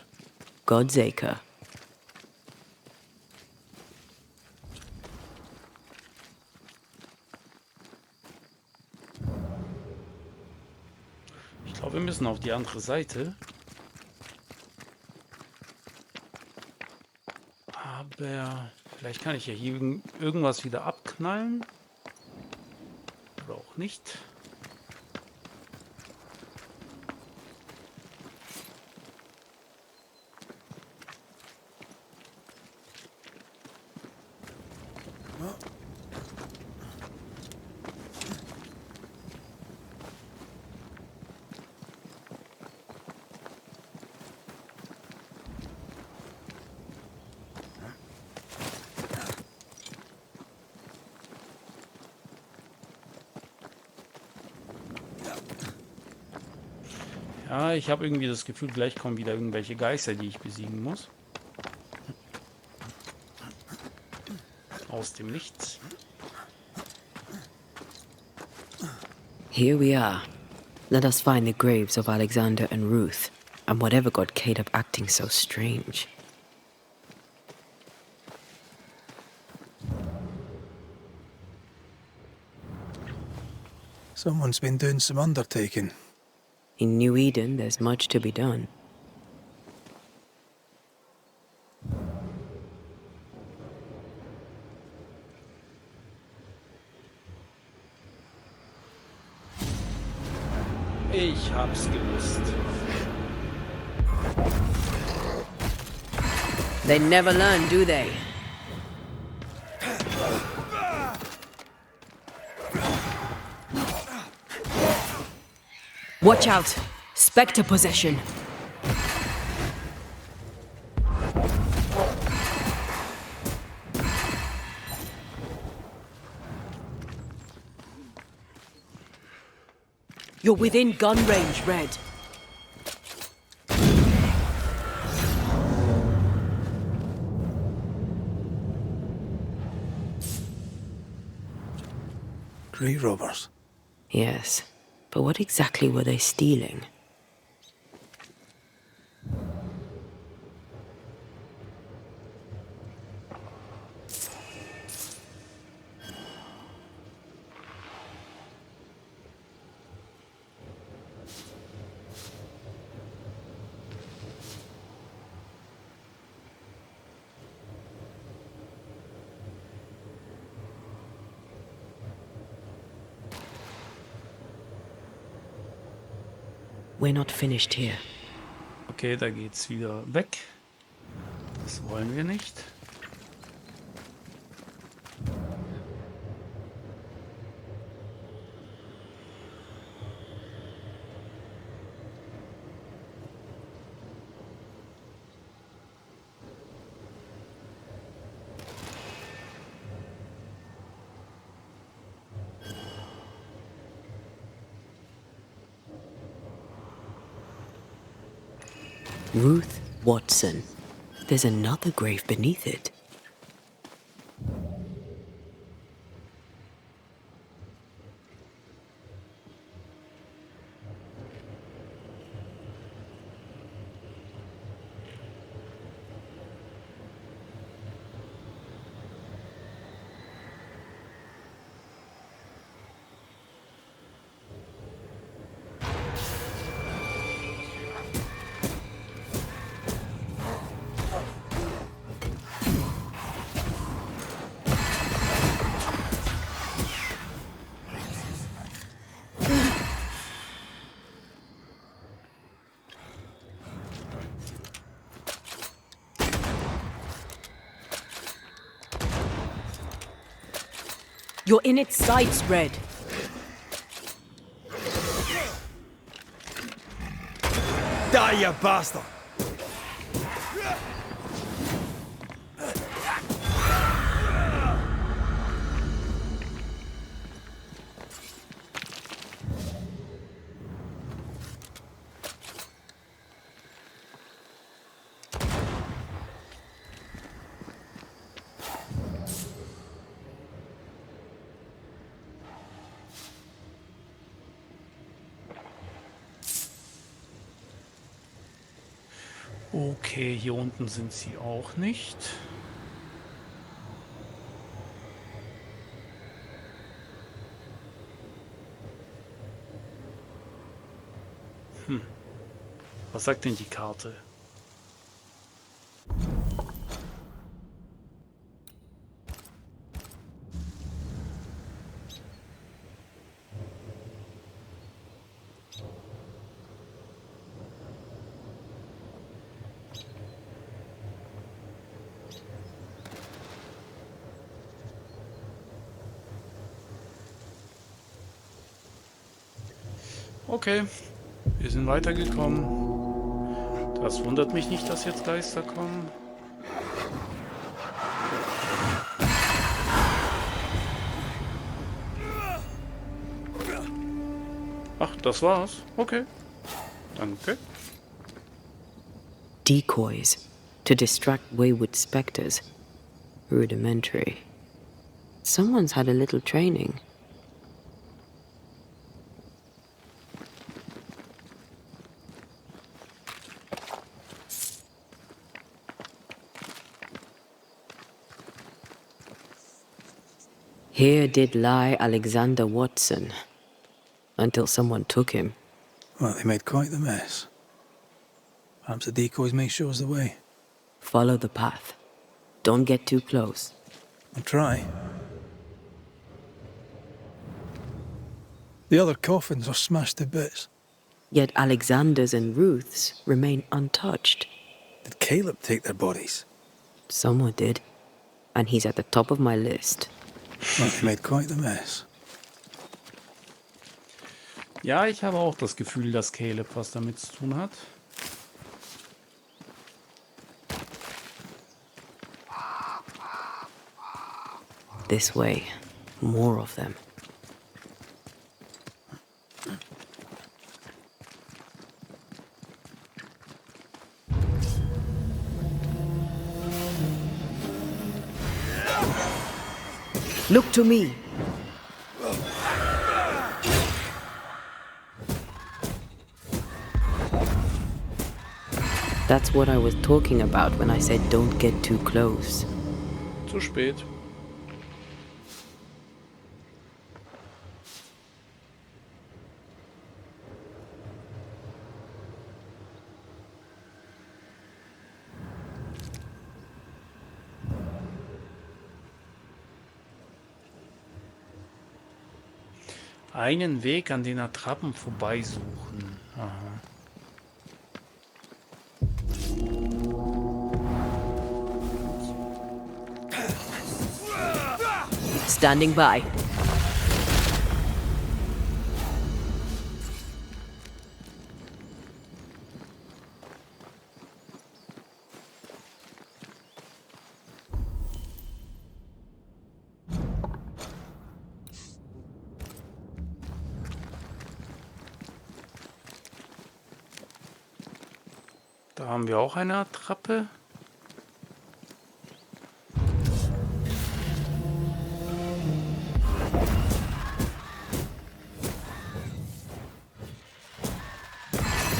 Gottesacker. Ich glaube, wir müssen auf die andere Seite. Aber vielleicht kann ich ja hier irgendwas wieder abknallen. Oder auch nicht. Ja, ich habe irgendwie das Gefühl, gleich kommen wieder irgendwelche Geister, die ich besiegen muss. Aus dem Nichts. Here we are. Let us find the graves of Alexander and Ruth, and whatever got Kate up acting so strange. Someone's been doing some undertaking. In New Eden, there's much to be done. Ich hab's gewusst. They never learn, do they? Watch out! Spectre possession! You're within gun range, Red. Grey robbers. Yes, but what exactly were they stealing? We're not finished here. Okay, da geht's wieder weg. Das wollen wir nicht. Ruth Watson. There's another grave beneath it. You're in its sights, Red. Die, you bastard! Okay, hier unten sind sie auch nicht. Was sagt denn die Karte? Okay, wir sind weitergekommen. Das wundert mich nicht, dass jetzt Geister kommen. Ach, das war's. Okay. Danke. Decoys to distract wayward specters. Rudimentary. Someone's had a little training. Here did lie Alexander Watson, until someone took him. Well, they made quite the mess. Perhaps the decoys may show us the way. Follow the path. Don't get too close. I'll try. The other coffins are smashed to bits. Yet Alexander's and Ruth's remain untouched. Did Caleb take their bodies? Someone did, and he's at the top of my list. Well, they made quite the mess. Ja, ich habe auch das Gefühl, dass Caleb was damit zu tun hat. This way. More of them. Look to me. That's what I was talking about when I said don't get too close. Zu spät. Einen Weg an den Attrappen vorbeisuchen. Aha. Standing by. Da haben wir auch eine Attrappe.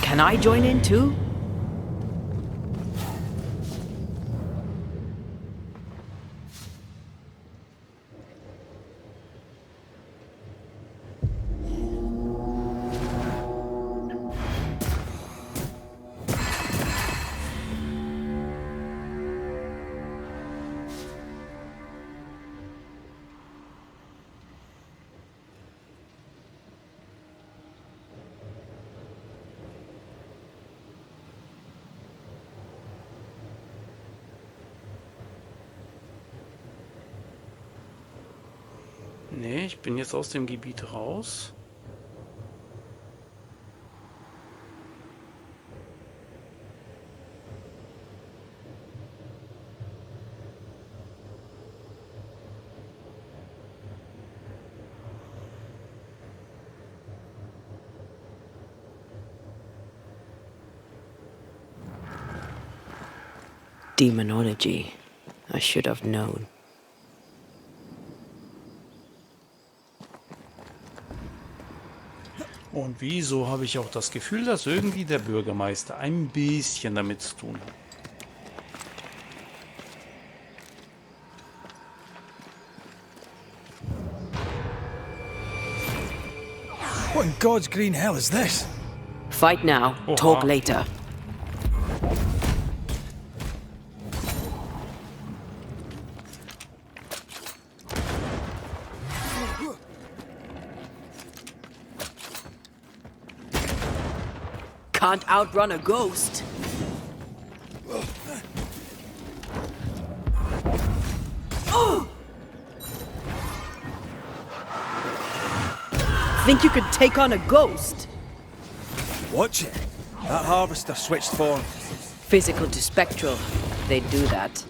Can I join in too? Nee, ich bin jetzt aus dem Gebiet raus. Demonology. I should have known. Und wieso habe ich auch das Gefühl, dass irgendwie der Bürgermeister ein bisschen damit zu tun hat? What in God's green hell is this? Fight now, talk later. Can't outrun a ghost. Think you could take on a ghost? Watch it. That harvester switched form. Physical to spectral. They do that.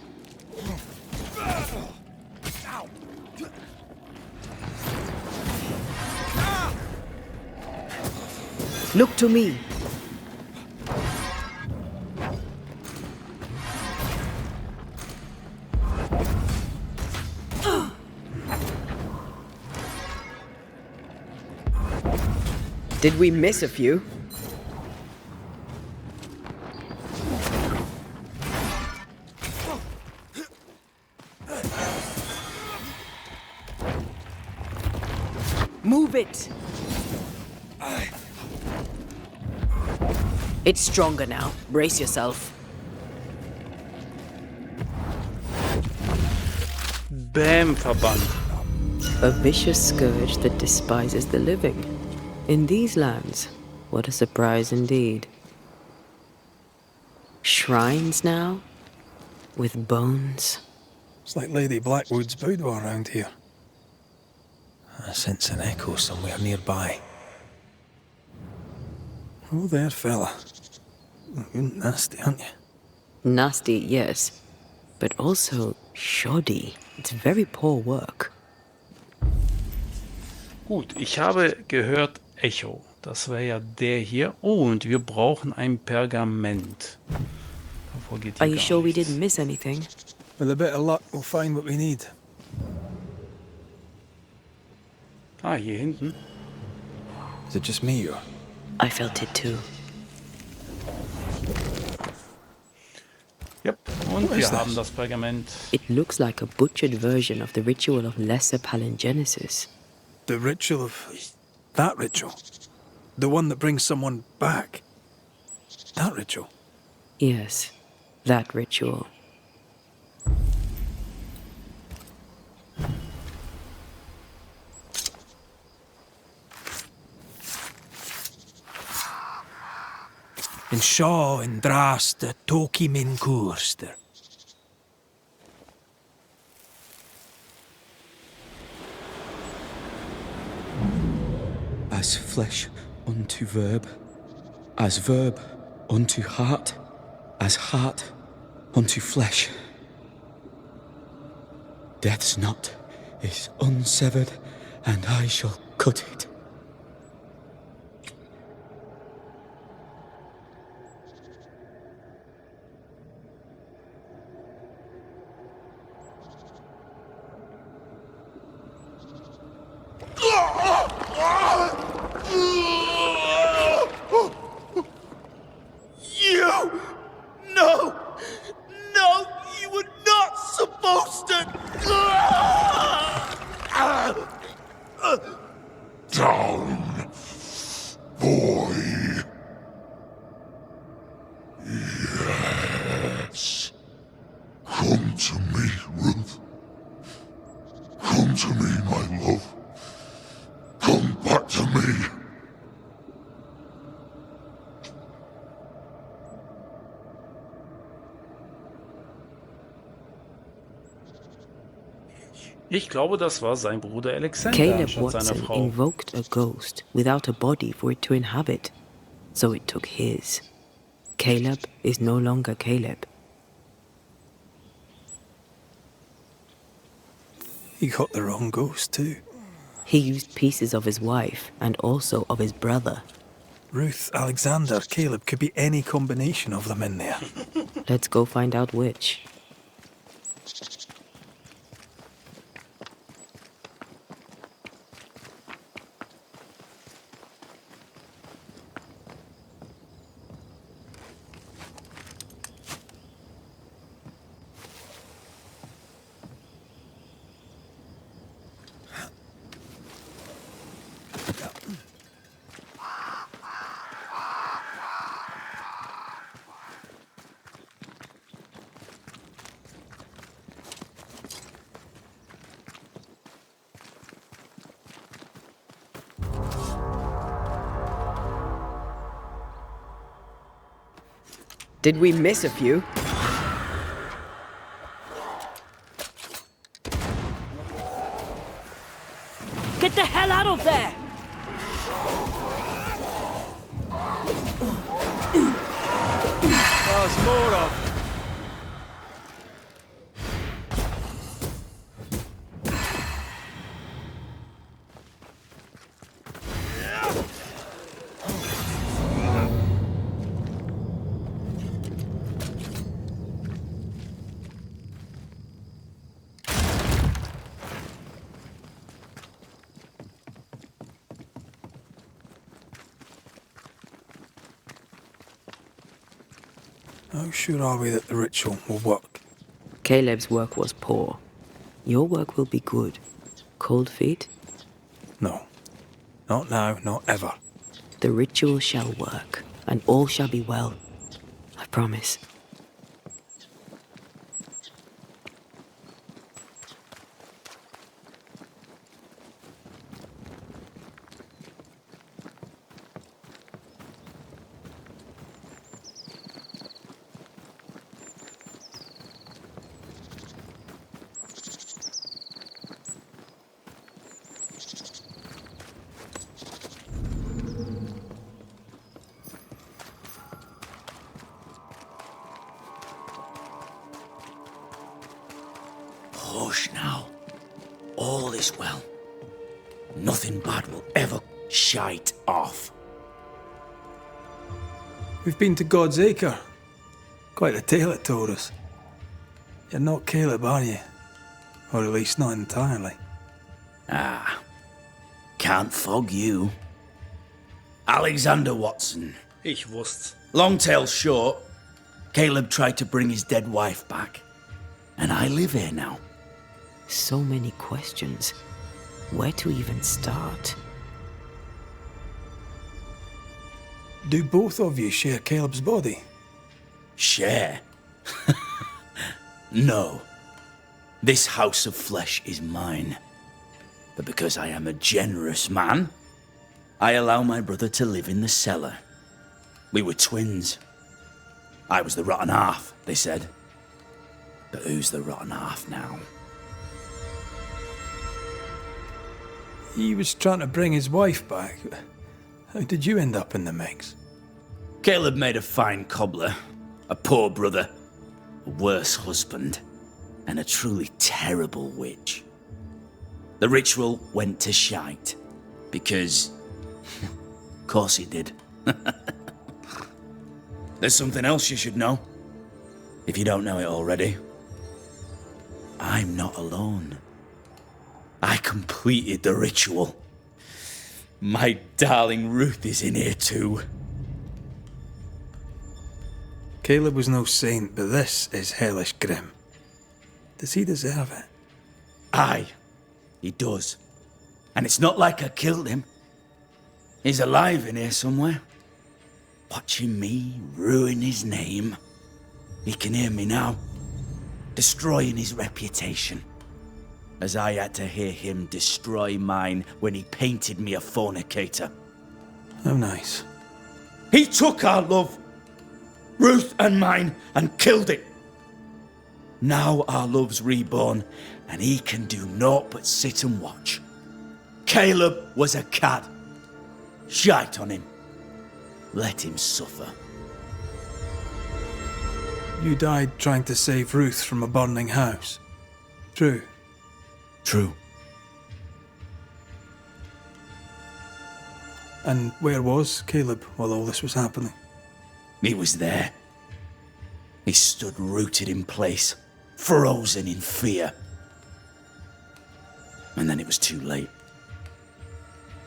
Look to me. Did we miss a few? Move it! It's stronger now. Brace yourself. Bam, Verband. A vicious scourge that despises the living. In these lands, what a surprise indeed. Shrines now? With bones? It's like Lady Blackwood's boudoir around here. I sense an echo somewhere nearby. Oh there, fella. You're nasty, aren't you? Nasty, yes. But also shoddy. It's very poor work. Gut, ich habe gehört Echo. Das wäre ja der hier. Oh, und wir brauchen ein Pergament. Davor geht Are hier you gar sure we nichts. didn't miss anything? With a bit of luck, we'll find what we need. Ah, hier hinten. Is it just me, or? I felt it too. Yep. Und wir haben das Pergament. It looks like a butchered version of the ritual of lesser palingenesis. The ritual of... that ritual? The one that brings someone back? That ritual? Yes, that ritual. In Shaw in Draste Toki min Kurster. As flesh unto verb, as verb unto heart, as heart unto flesh. Death's knot is unsevered, and I shall cut it. You! No! No! You were not supposed to! Down, boy. Yes. Come to me, Ruth. Come to me, my love. Come back to me. Ich glaube, das war sein Bruder Alexander Caleb anstatt seiner Watson Frau. invoked a ghost without a body for it to inhabit, so it took his. Caleb is no longer Caleb. He got the wrong ghost, too. He used pieces of his wife and also of his brother. Ruth, Alexander, Caleb could be any combination of them in there. Let's go find out which. Did we miss a few? Get the hell out of there! There's more of. How sure are we that the ritual will work? Caleb's work was poor. Your work will be good. Cold feet? No. Not now, not ever. The ritual shall work, and all shall be well. I promise. Hush now. All is well. Nothing bad will ever shite off. We've been to God's Acre. Quite a tale it told us. You're not Caleb, are you? Or at least not entirely. Ah, can't fog you. Alexander Watson. Ich wusste. Long tale short, Caleb tried to bring his dead wife back. And I live here now. So many questions. Where to even start? Do both of you share Caleb's body? Share? No. This house of flesh is mine. But because I am a generous man, I allow my brother to live in the cellar. We were twins. I was the rotten half, they said. But who's the rotten half now? He was trying to bring his wife back. How did you end up in the mix? Caleb made a fine cobbler, a poor brother, a worse husband, and a truly terrible witch. The ritual went to shite, because... of course it did. There's something else you should know, if you don't know it already. I'm not alone. I completed the ritual. My darling Ruth is in here too. Caleb was no saint, but this is hellish grim. Does he deserve it? Aye, he does. And it's not like I killed him. He's alive in here somewhere. Watching me ruin his name. He can hear me now. Destroying his reputation. As I had to hear him destroy mine when he painted me a fornicator. How nice. He took our love, Ruth and mine, and killed it. Now our love's reborn, and he can do naught but sit and watch. Caleb was a cad. Shite on him. Let him suffer. You died trying to save Ruth from a burning house. True. True. And where was Caleb while all this was happening? He was there. He stood rooted in place, frozen in fear. And then it was too late.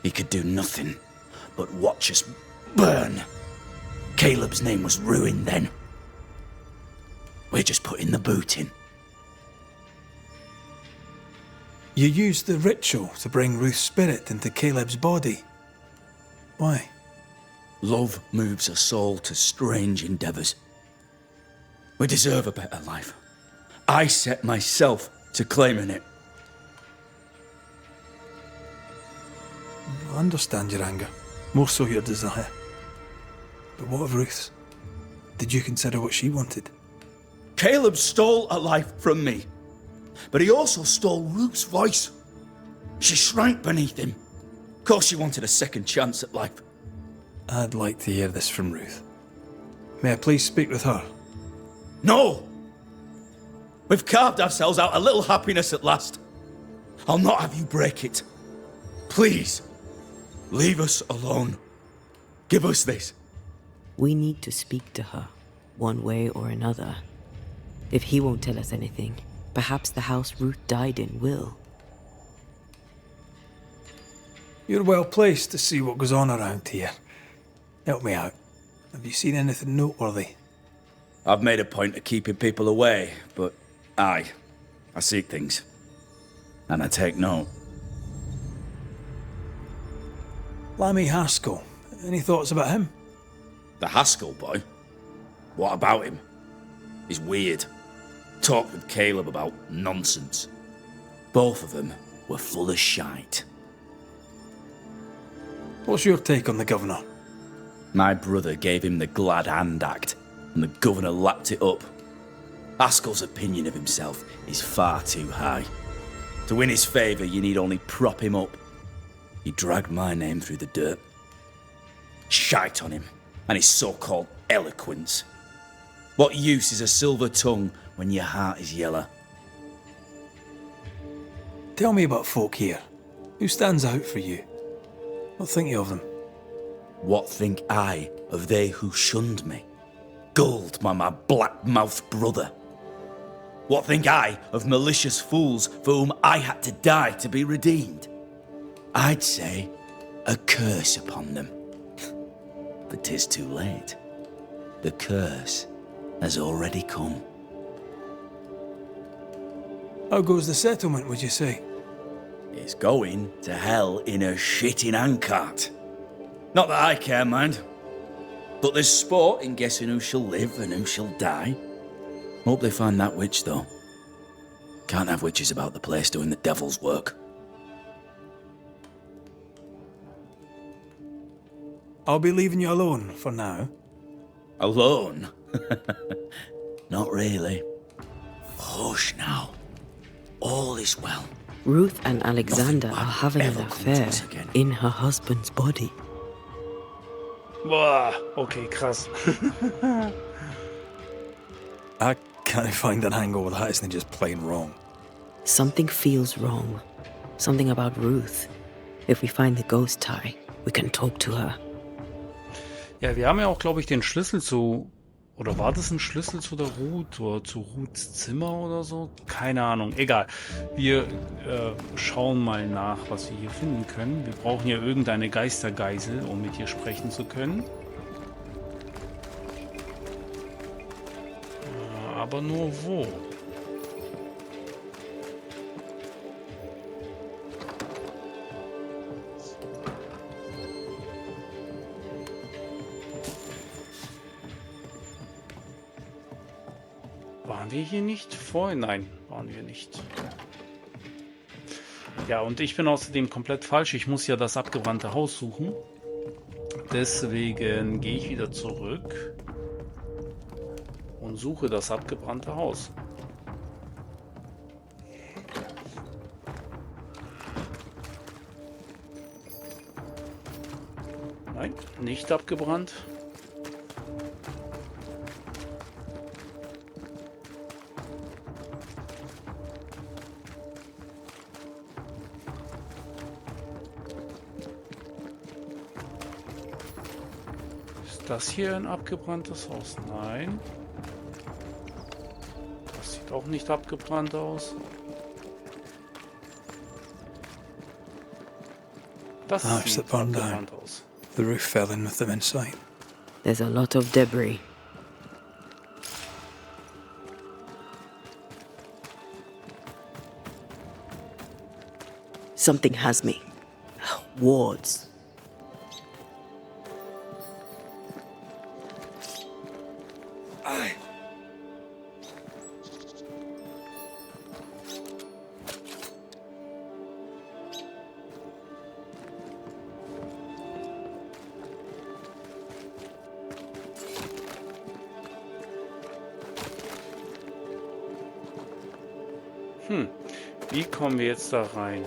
He could do nothing but watch us burn. Caleb's name was ruined then. We're just putting the boot in. You used the ritual to bring Ruth's spirit into Caleb's body. Why? Love moves a soul to strange endeavours. We deserve a better life. I set myself to claiming it. I understand your anger, more so your desire. But what of Ruth's? Did you consider what she wanted? Caleb stole a life from me, but he also stole Ruth's voice. She shrank beneath him. Of course she wanted a second chance at life. I'd like to hear this from Ruth. May I please speak with her? No! We've carved ourselves out a little happiness at last. I'll not have you break it. Please, leave us alone. Give us this. We need to speak to her, one way or another. If he won't tell us anything, perhaps the house Ruth died in will. You're well placed to see what goes on around here. Help me out. Have you seen anything noteworthy? I've made a point of keeping people away, but I seek things. And I take note. Lammy Haskell. Any thoughts about him? The Haskell boy? What about him? He's weird. Talked with Caleb about nonsense. Both of them were full of shite. What's your take on the governor? My brother gave him the glad hand act, and the governor lapped it up. Haskell's opinion of himself is far too high. To win his favour, you need only prop him up. He dragged my name through the dirt. Shite on him, and his so-called eloquence. What use is a silver tongue when your heart is yellow? Tell me about folk here. Who stands out for you? What think you of them? What think I of they who shunned me? Gulled by my black-mouthed brother? What think I of malicious fools for whom I had to die to be redeemed? I'd say a curse upon them. But 'tis too late. The curse has already come. How goes the settlement, would you say? It's going to hell in a shitting handcart. Not that I care, mind. But there's sport in guessing who shall live and who shall die. Hope they find that witch, though. Can't have witches about the place doing the devil's work. I'll be leaving you alone for now. Alone? Not really. Hush now. All is well. Ruth and Alexander are having an ever come to affair us again. in her husband's body. Boah, okay, krass. I can't find an angle with that, isn't it just plain wrong? Something feels wrong. Something about Ruth. If we find the ghost tie, we can talk to her. Ja, wir haben ja auch, glaube ich, den Schlüssel zu... Oder war das ein Schlüssel zu der Ruth oder zu Ruths Zimmer oder so? Keine Ahnung, egal. Wir schauen mal nach, was wir hier finden können. Wir brauchen ja irgendeine Geistergeisel, um mit ihr sprechen zu können. Aber nur wo? Waren wir hier nicht vorhin? Nein, waren wir nicht. Ja, und ich bin außerdem komplett falsch. Ich muss ja das abgebrannte Haus suchen. Deswegen gehe ich wieder zurück und suche das abgebrannte Haus. Nein, nicht abgebrannt. Das hier ein abgebranntes Haus? Nein. Das sieht auch nicht abgebrannt aus. Das sieht abgebrannt aus. The roof fell in with them inside. There's a lot of debris. Something has me. Wards. Wie kommen wir jetzt da rein?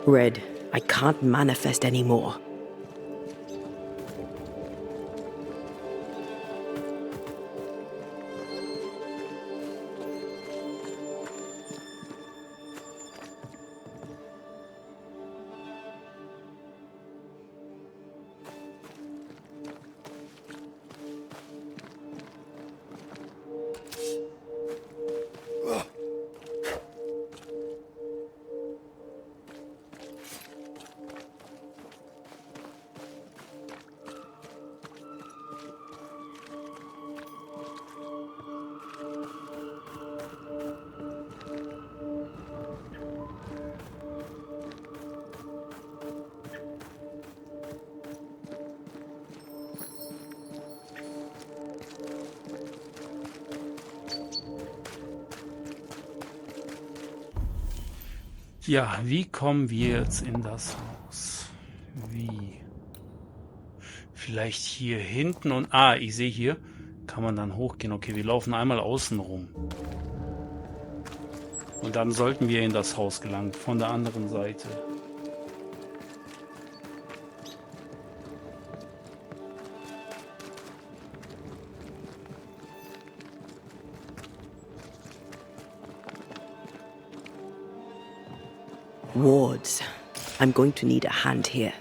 Red, I can't manifest anymore. Ja, wie kommen wir jetzt in das Haus? Wie? Vielleicht hier hinten und... Ah, ich sehe hier, kann man dann hochgehen. Okay, wir laufen einmal außen rum. Und dann sollten wir in das Haus gelangen, von der anderen Seite. Wards. I'm going to need a hand here.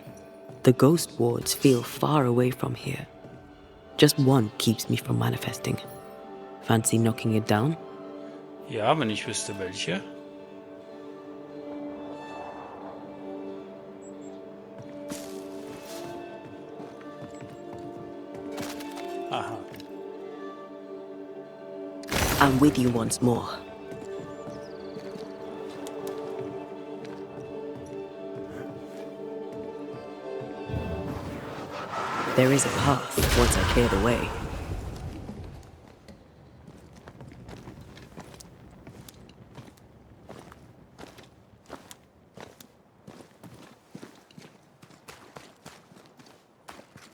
The ghost wards feel far away from here. Just one keeps me from manifesting. Fancy knocking it down? Ja, wenn ich wüsste welche. Aha. I'm with you once more. There is a path once I clear the way.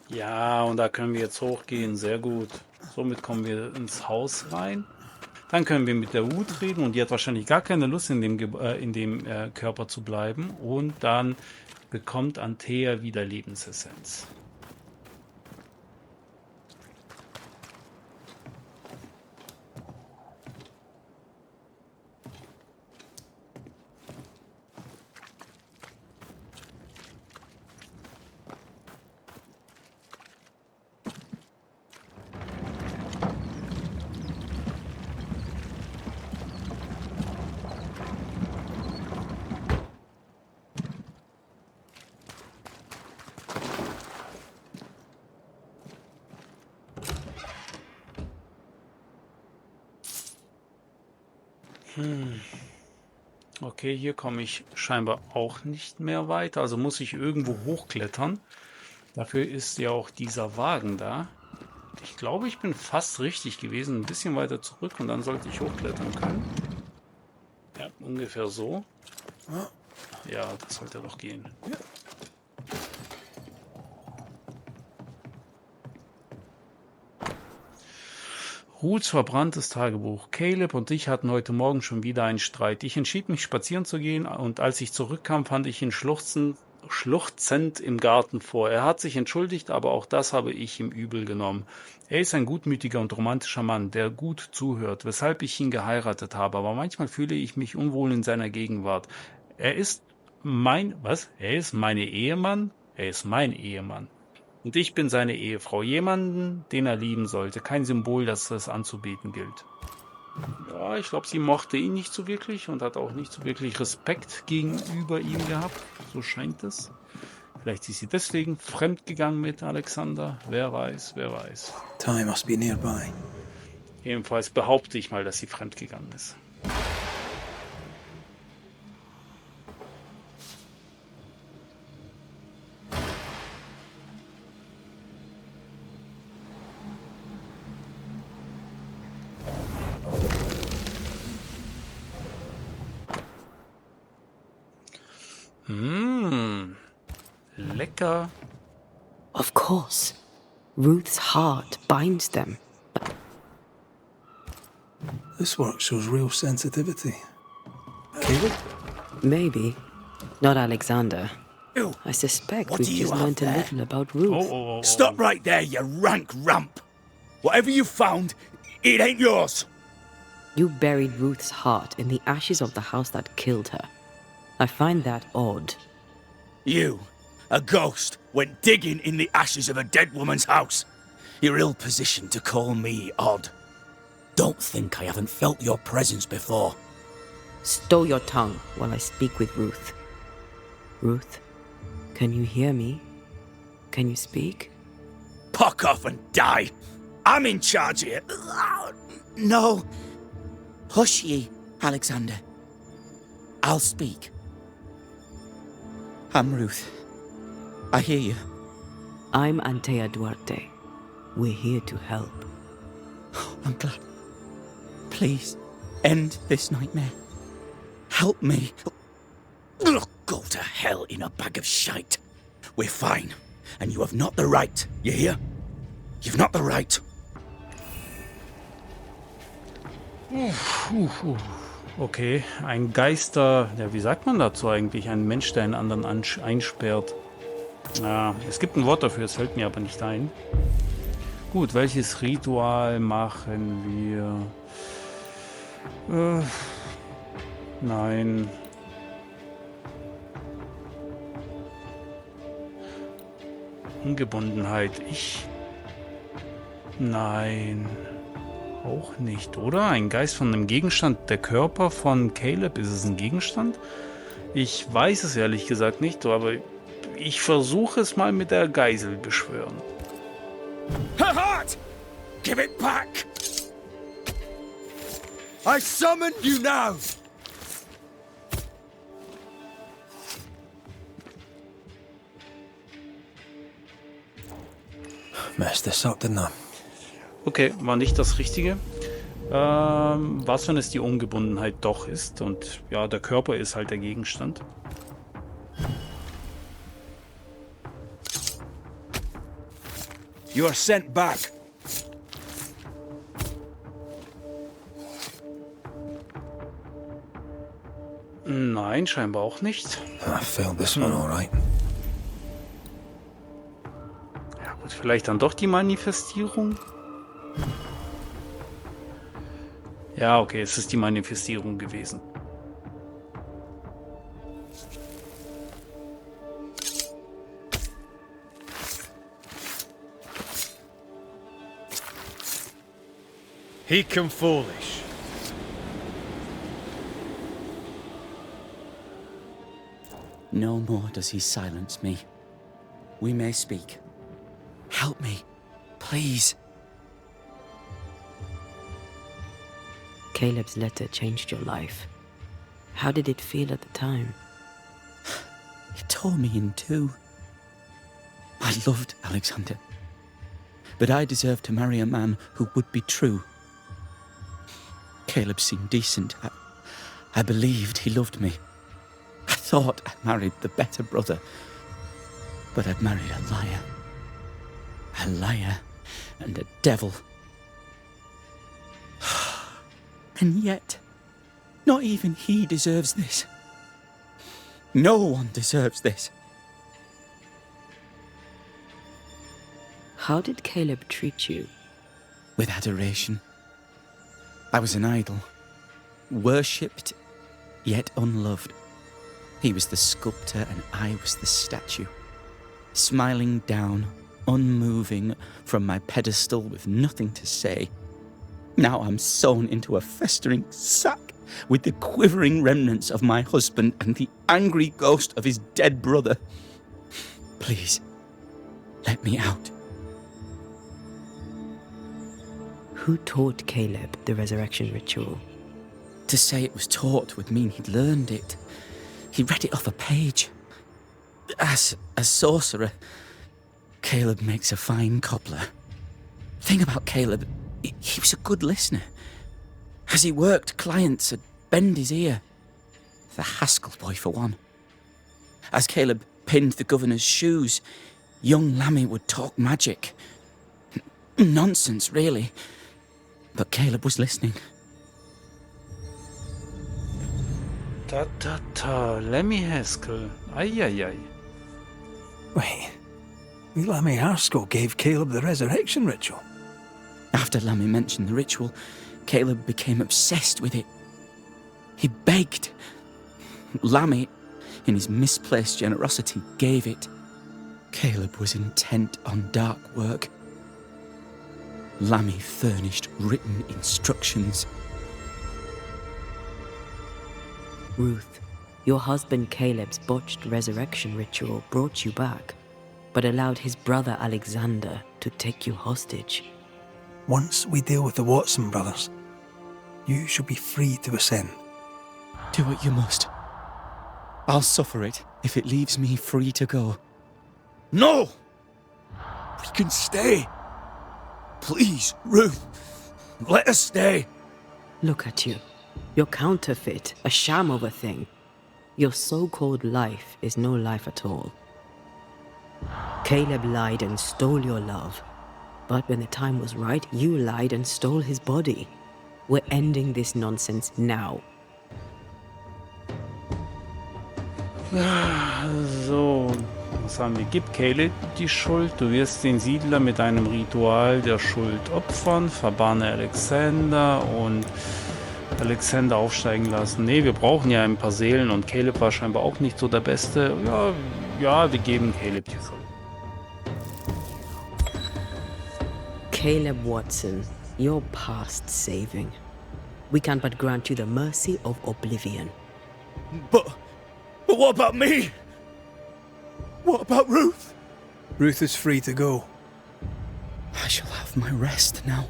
Ja, und da können wir jetzt hochgehen. Sehr gut. Somit kommen wir ins Haus rein. Dann können wir mit der Wut reden und die hat wahrscheinlich gar keine Lust in dem Körper zu bleiben. Und dann bekommt Antea wieder Lebensessenz. Okay, hier komme ich scheinbar auch nicht mehr weiter. Also muss ich irgendwo hochklettern. Dafür ist ja auch dieser Wagen da. Ich glaube, ich bin fast richtig gewesen. Ein bisschen weiter zurück und dann sollte ich hochklettern können. Ja, ungefähr so. Ja, das sollte doch gehen. Ruths verbranntes Tagebuch. Caleb und ich hatten heute Morgen schon wieder einen Streit. Ich entschied mich, spazieren zu gehen, und als ich zurückkam, fand ich ihn schluchzend im Garten vor. Er hat sich entschuldigt, aber auch das habe ich ihm übel genommen. Er ist ein gutmütiger und romantischer Mann, der gut zuhört, weshalb ich ihn geheiratet habe, aber manchmal fühle ich mich unwohl in seiner Gegenwart. Er ist mein Ehemann? Er ist mein Ehemann. Und ich bin seine Ehefrau, jemanden, den er lieben sollte. Kein Symbol, das es anzubeten gilt. Ja, ich glaube, sie mochte ihn nicht so wirklich und hat auch nicht so wirklich Respekt gegenüber ihm gehabt. So scheint es. Vielleicht ist sie deswegen fremdgegangen mit Alexander. Wer weiß, wer weiß. Time must be nearby. Jedenfalls behaupte ich mal, dass sie fremdgegangen ist. Lecker. Of course. Ruth's heart binds them. This work shows real sensitivity. Caleb? Maybe. Not Alexander. Ew. I suspect What we've do you just have learned a there? little about Ruth. Stop right there, you rank ramp. Whatever you found, it ain't yours. You buried Ruth's heart in the ashes of the house that killed her. I find that odd. You, a ghost, went digging in the ashes of a dead woman's house. You're ill-positioned to call me odd. Don't think I haven't felt your presence before. Stow your tongue while I speak with Ruth. Ruth, can you hear me? Can you speak? Puck off and die. I'm in charge here. No. Hush ye, Alexander. I'll speak. I'm Ruth. I hear you. I'm Antea Duarte. We're here to help. I'm glad. Please, end this nightmare. Help me. Go to hell in a bag of shite. We're fine, and you have not the right. You hear? You've not the right. Okay, ein Geister, ja, wie sagt man dazu eigentlich? Ein Mensch, der einen anderen einsperrt. Ja, es gibt ein Wort dafür, es fällt mir aber nicht ein. Gut, welches Ritual machen wir? Nein. Ungebundenheit. Nein. Auch nicht, oder? Ein Geist von einem Gegenstand. Der Körper von Caleb, ist es ein Gegenstand? Ich weiß es ehrlich gesagt nicht, aber ich versuche es mal mit der Geisel beschwören. Her heart! Give it back! I summon you now! Messed this up, didn't I? Okay, war nicht das Richtige. Was, wenn es die Ungebundenheit doch ist? Und ja, der Körper ist halt der Gegenstand. You are sent back. Nein, scheinbar auch nicht. I failed this one, all right. Ja gut, vielleicht dann doch die Manifestierung? Ja, okay, es ist die Manifestierung gewesen. He come foolish. No more does he silence me. We may speak. Help me, please. Caleb's letter changed your life. How did it feel at the time? It tore me in two. I loved Alexander, but I deserved to marry a man who would be true. Caleb seemed decent. I believed he loved me. I thought I married the better brother, but I'd married a liar. A liar and a devil. And yet, not even he deserves this. No one deserves this. How did Caleb treat you? With adoration. I was an idol, worshipped, yet unloved. He was the sculptor and I was the statue, smiling down, unmoving from my pedestal with nothing to say. Now I'm sewn into a festering sack with the quivering remnants of my husband and the angry ghost of his dead brother. Please, let me out. Who taught Caleb the resurrection ritual? To say it was taught would mean he'd learned it. He read it off a page. As a sorcerer, Caleb makes a fine cobbler. Thing about Caleb, he was a good listener. As he worked, clients would bend his ear. The Haskell boy, for one. As Caleb pinned the governor's shoes, young Lammy would talk magic. Nonsense, really. But Caleb was listening. Lemmy Haskell. Eieiei. Wait. Lammy Haskell gave Caleb the resurrection ritual. After Lammy mentioned the ritual, Caleb became obsessed with it. He begged. Lammy, in his misplaced generosity, gave it. Caleb was intent on dark work. Lammy furnished written instructions. Ruth, your husband Caleb's botched resurrection ritual brought you back, but allowed his brother Alexander to take you hostage. Once we deal with the Watson brothers, you shall be free to ascend. Do what you must. I'll suffer it if it leaves me free to go. No! We can stay. Please, Ruth, let us stay. Look at you. You're counterfeit, a sham of a thing. Your so-called life is no life at all. Caleb lied and stole your love. But when the time was right, you lied and stole his body. We're ending this nonsense now. So, was haben wir? Gib Caleb die Schuld. Du wirst den Siedler mit einem Ritual der Schuld opfern. Verbanne Alexander und Alexander aufsteigen lassen. Ne, wir brauchen ja ein paar Seelen und Caleb war scheinbar auch nicht so der Beste. Ja, wir geben Caleb die Schuld. Caleb Watson, you're past saving. We can but grant you the mercy of oblivion. But what about me? What about Ruth? Ruth is free to go. I shall have my rest now.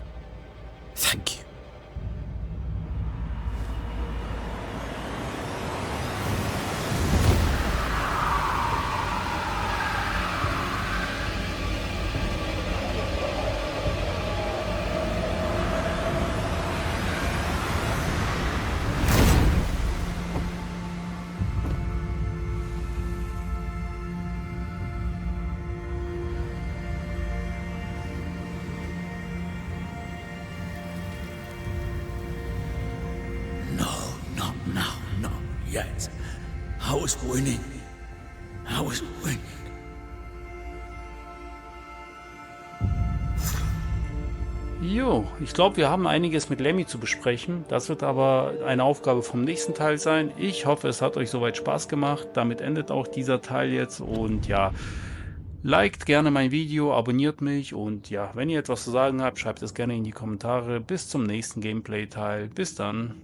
Thank you. Yet. I was winning. I was winning. Jo, ich glaube, wir haben einiges mit Lemmy zu besprechen. Das wird aber eine Aufgabe vom nächsten Teil sein. Ich hoffe, es hat euch soweit Spaß gemacht. Damit endet auch dieser Teil jetzt. Und ja, liked gerne mein Video, abonniert mich. Und ja, wenn ihr etwas zu sagen habt, schreibt es gerne in die Kommentare. Bis zum nächsten Gameplay-Teil. Bis dann.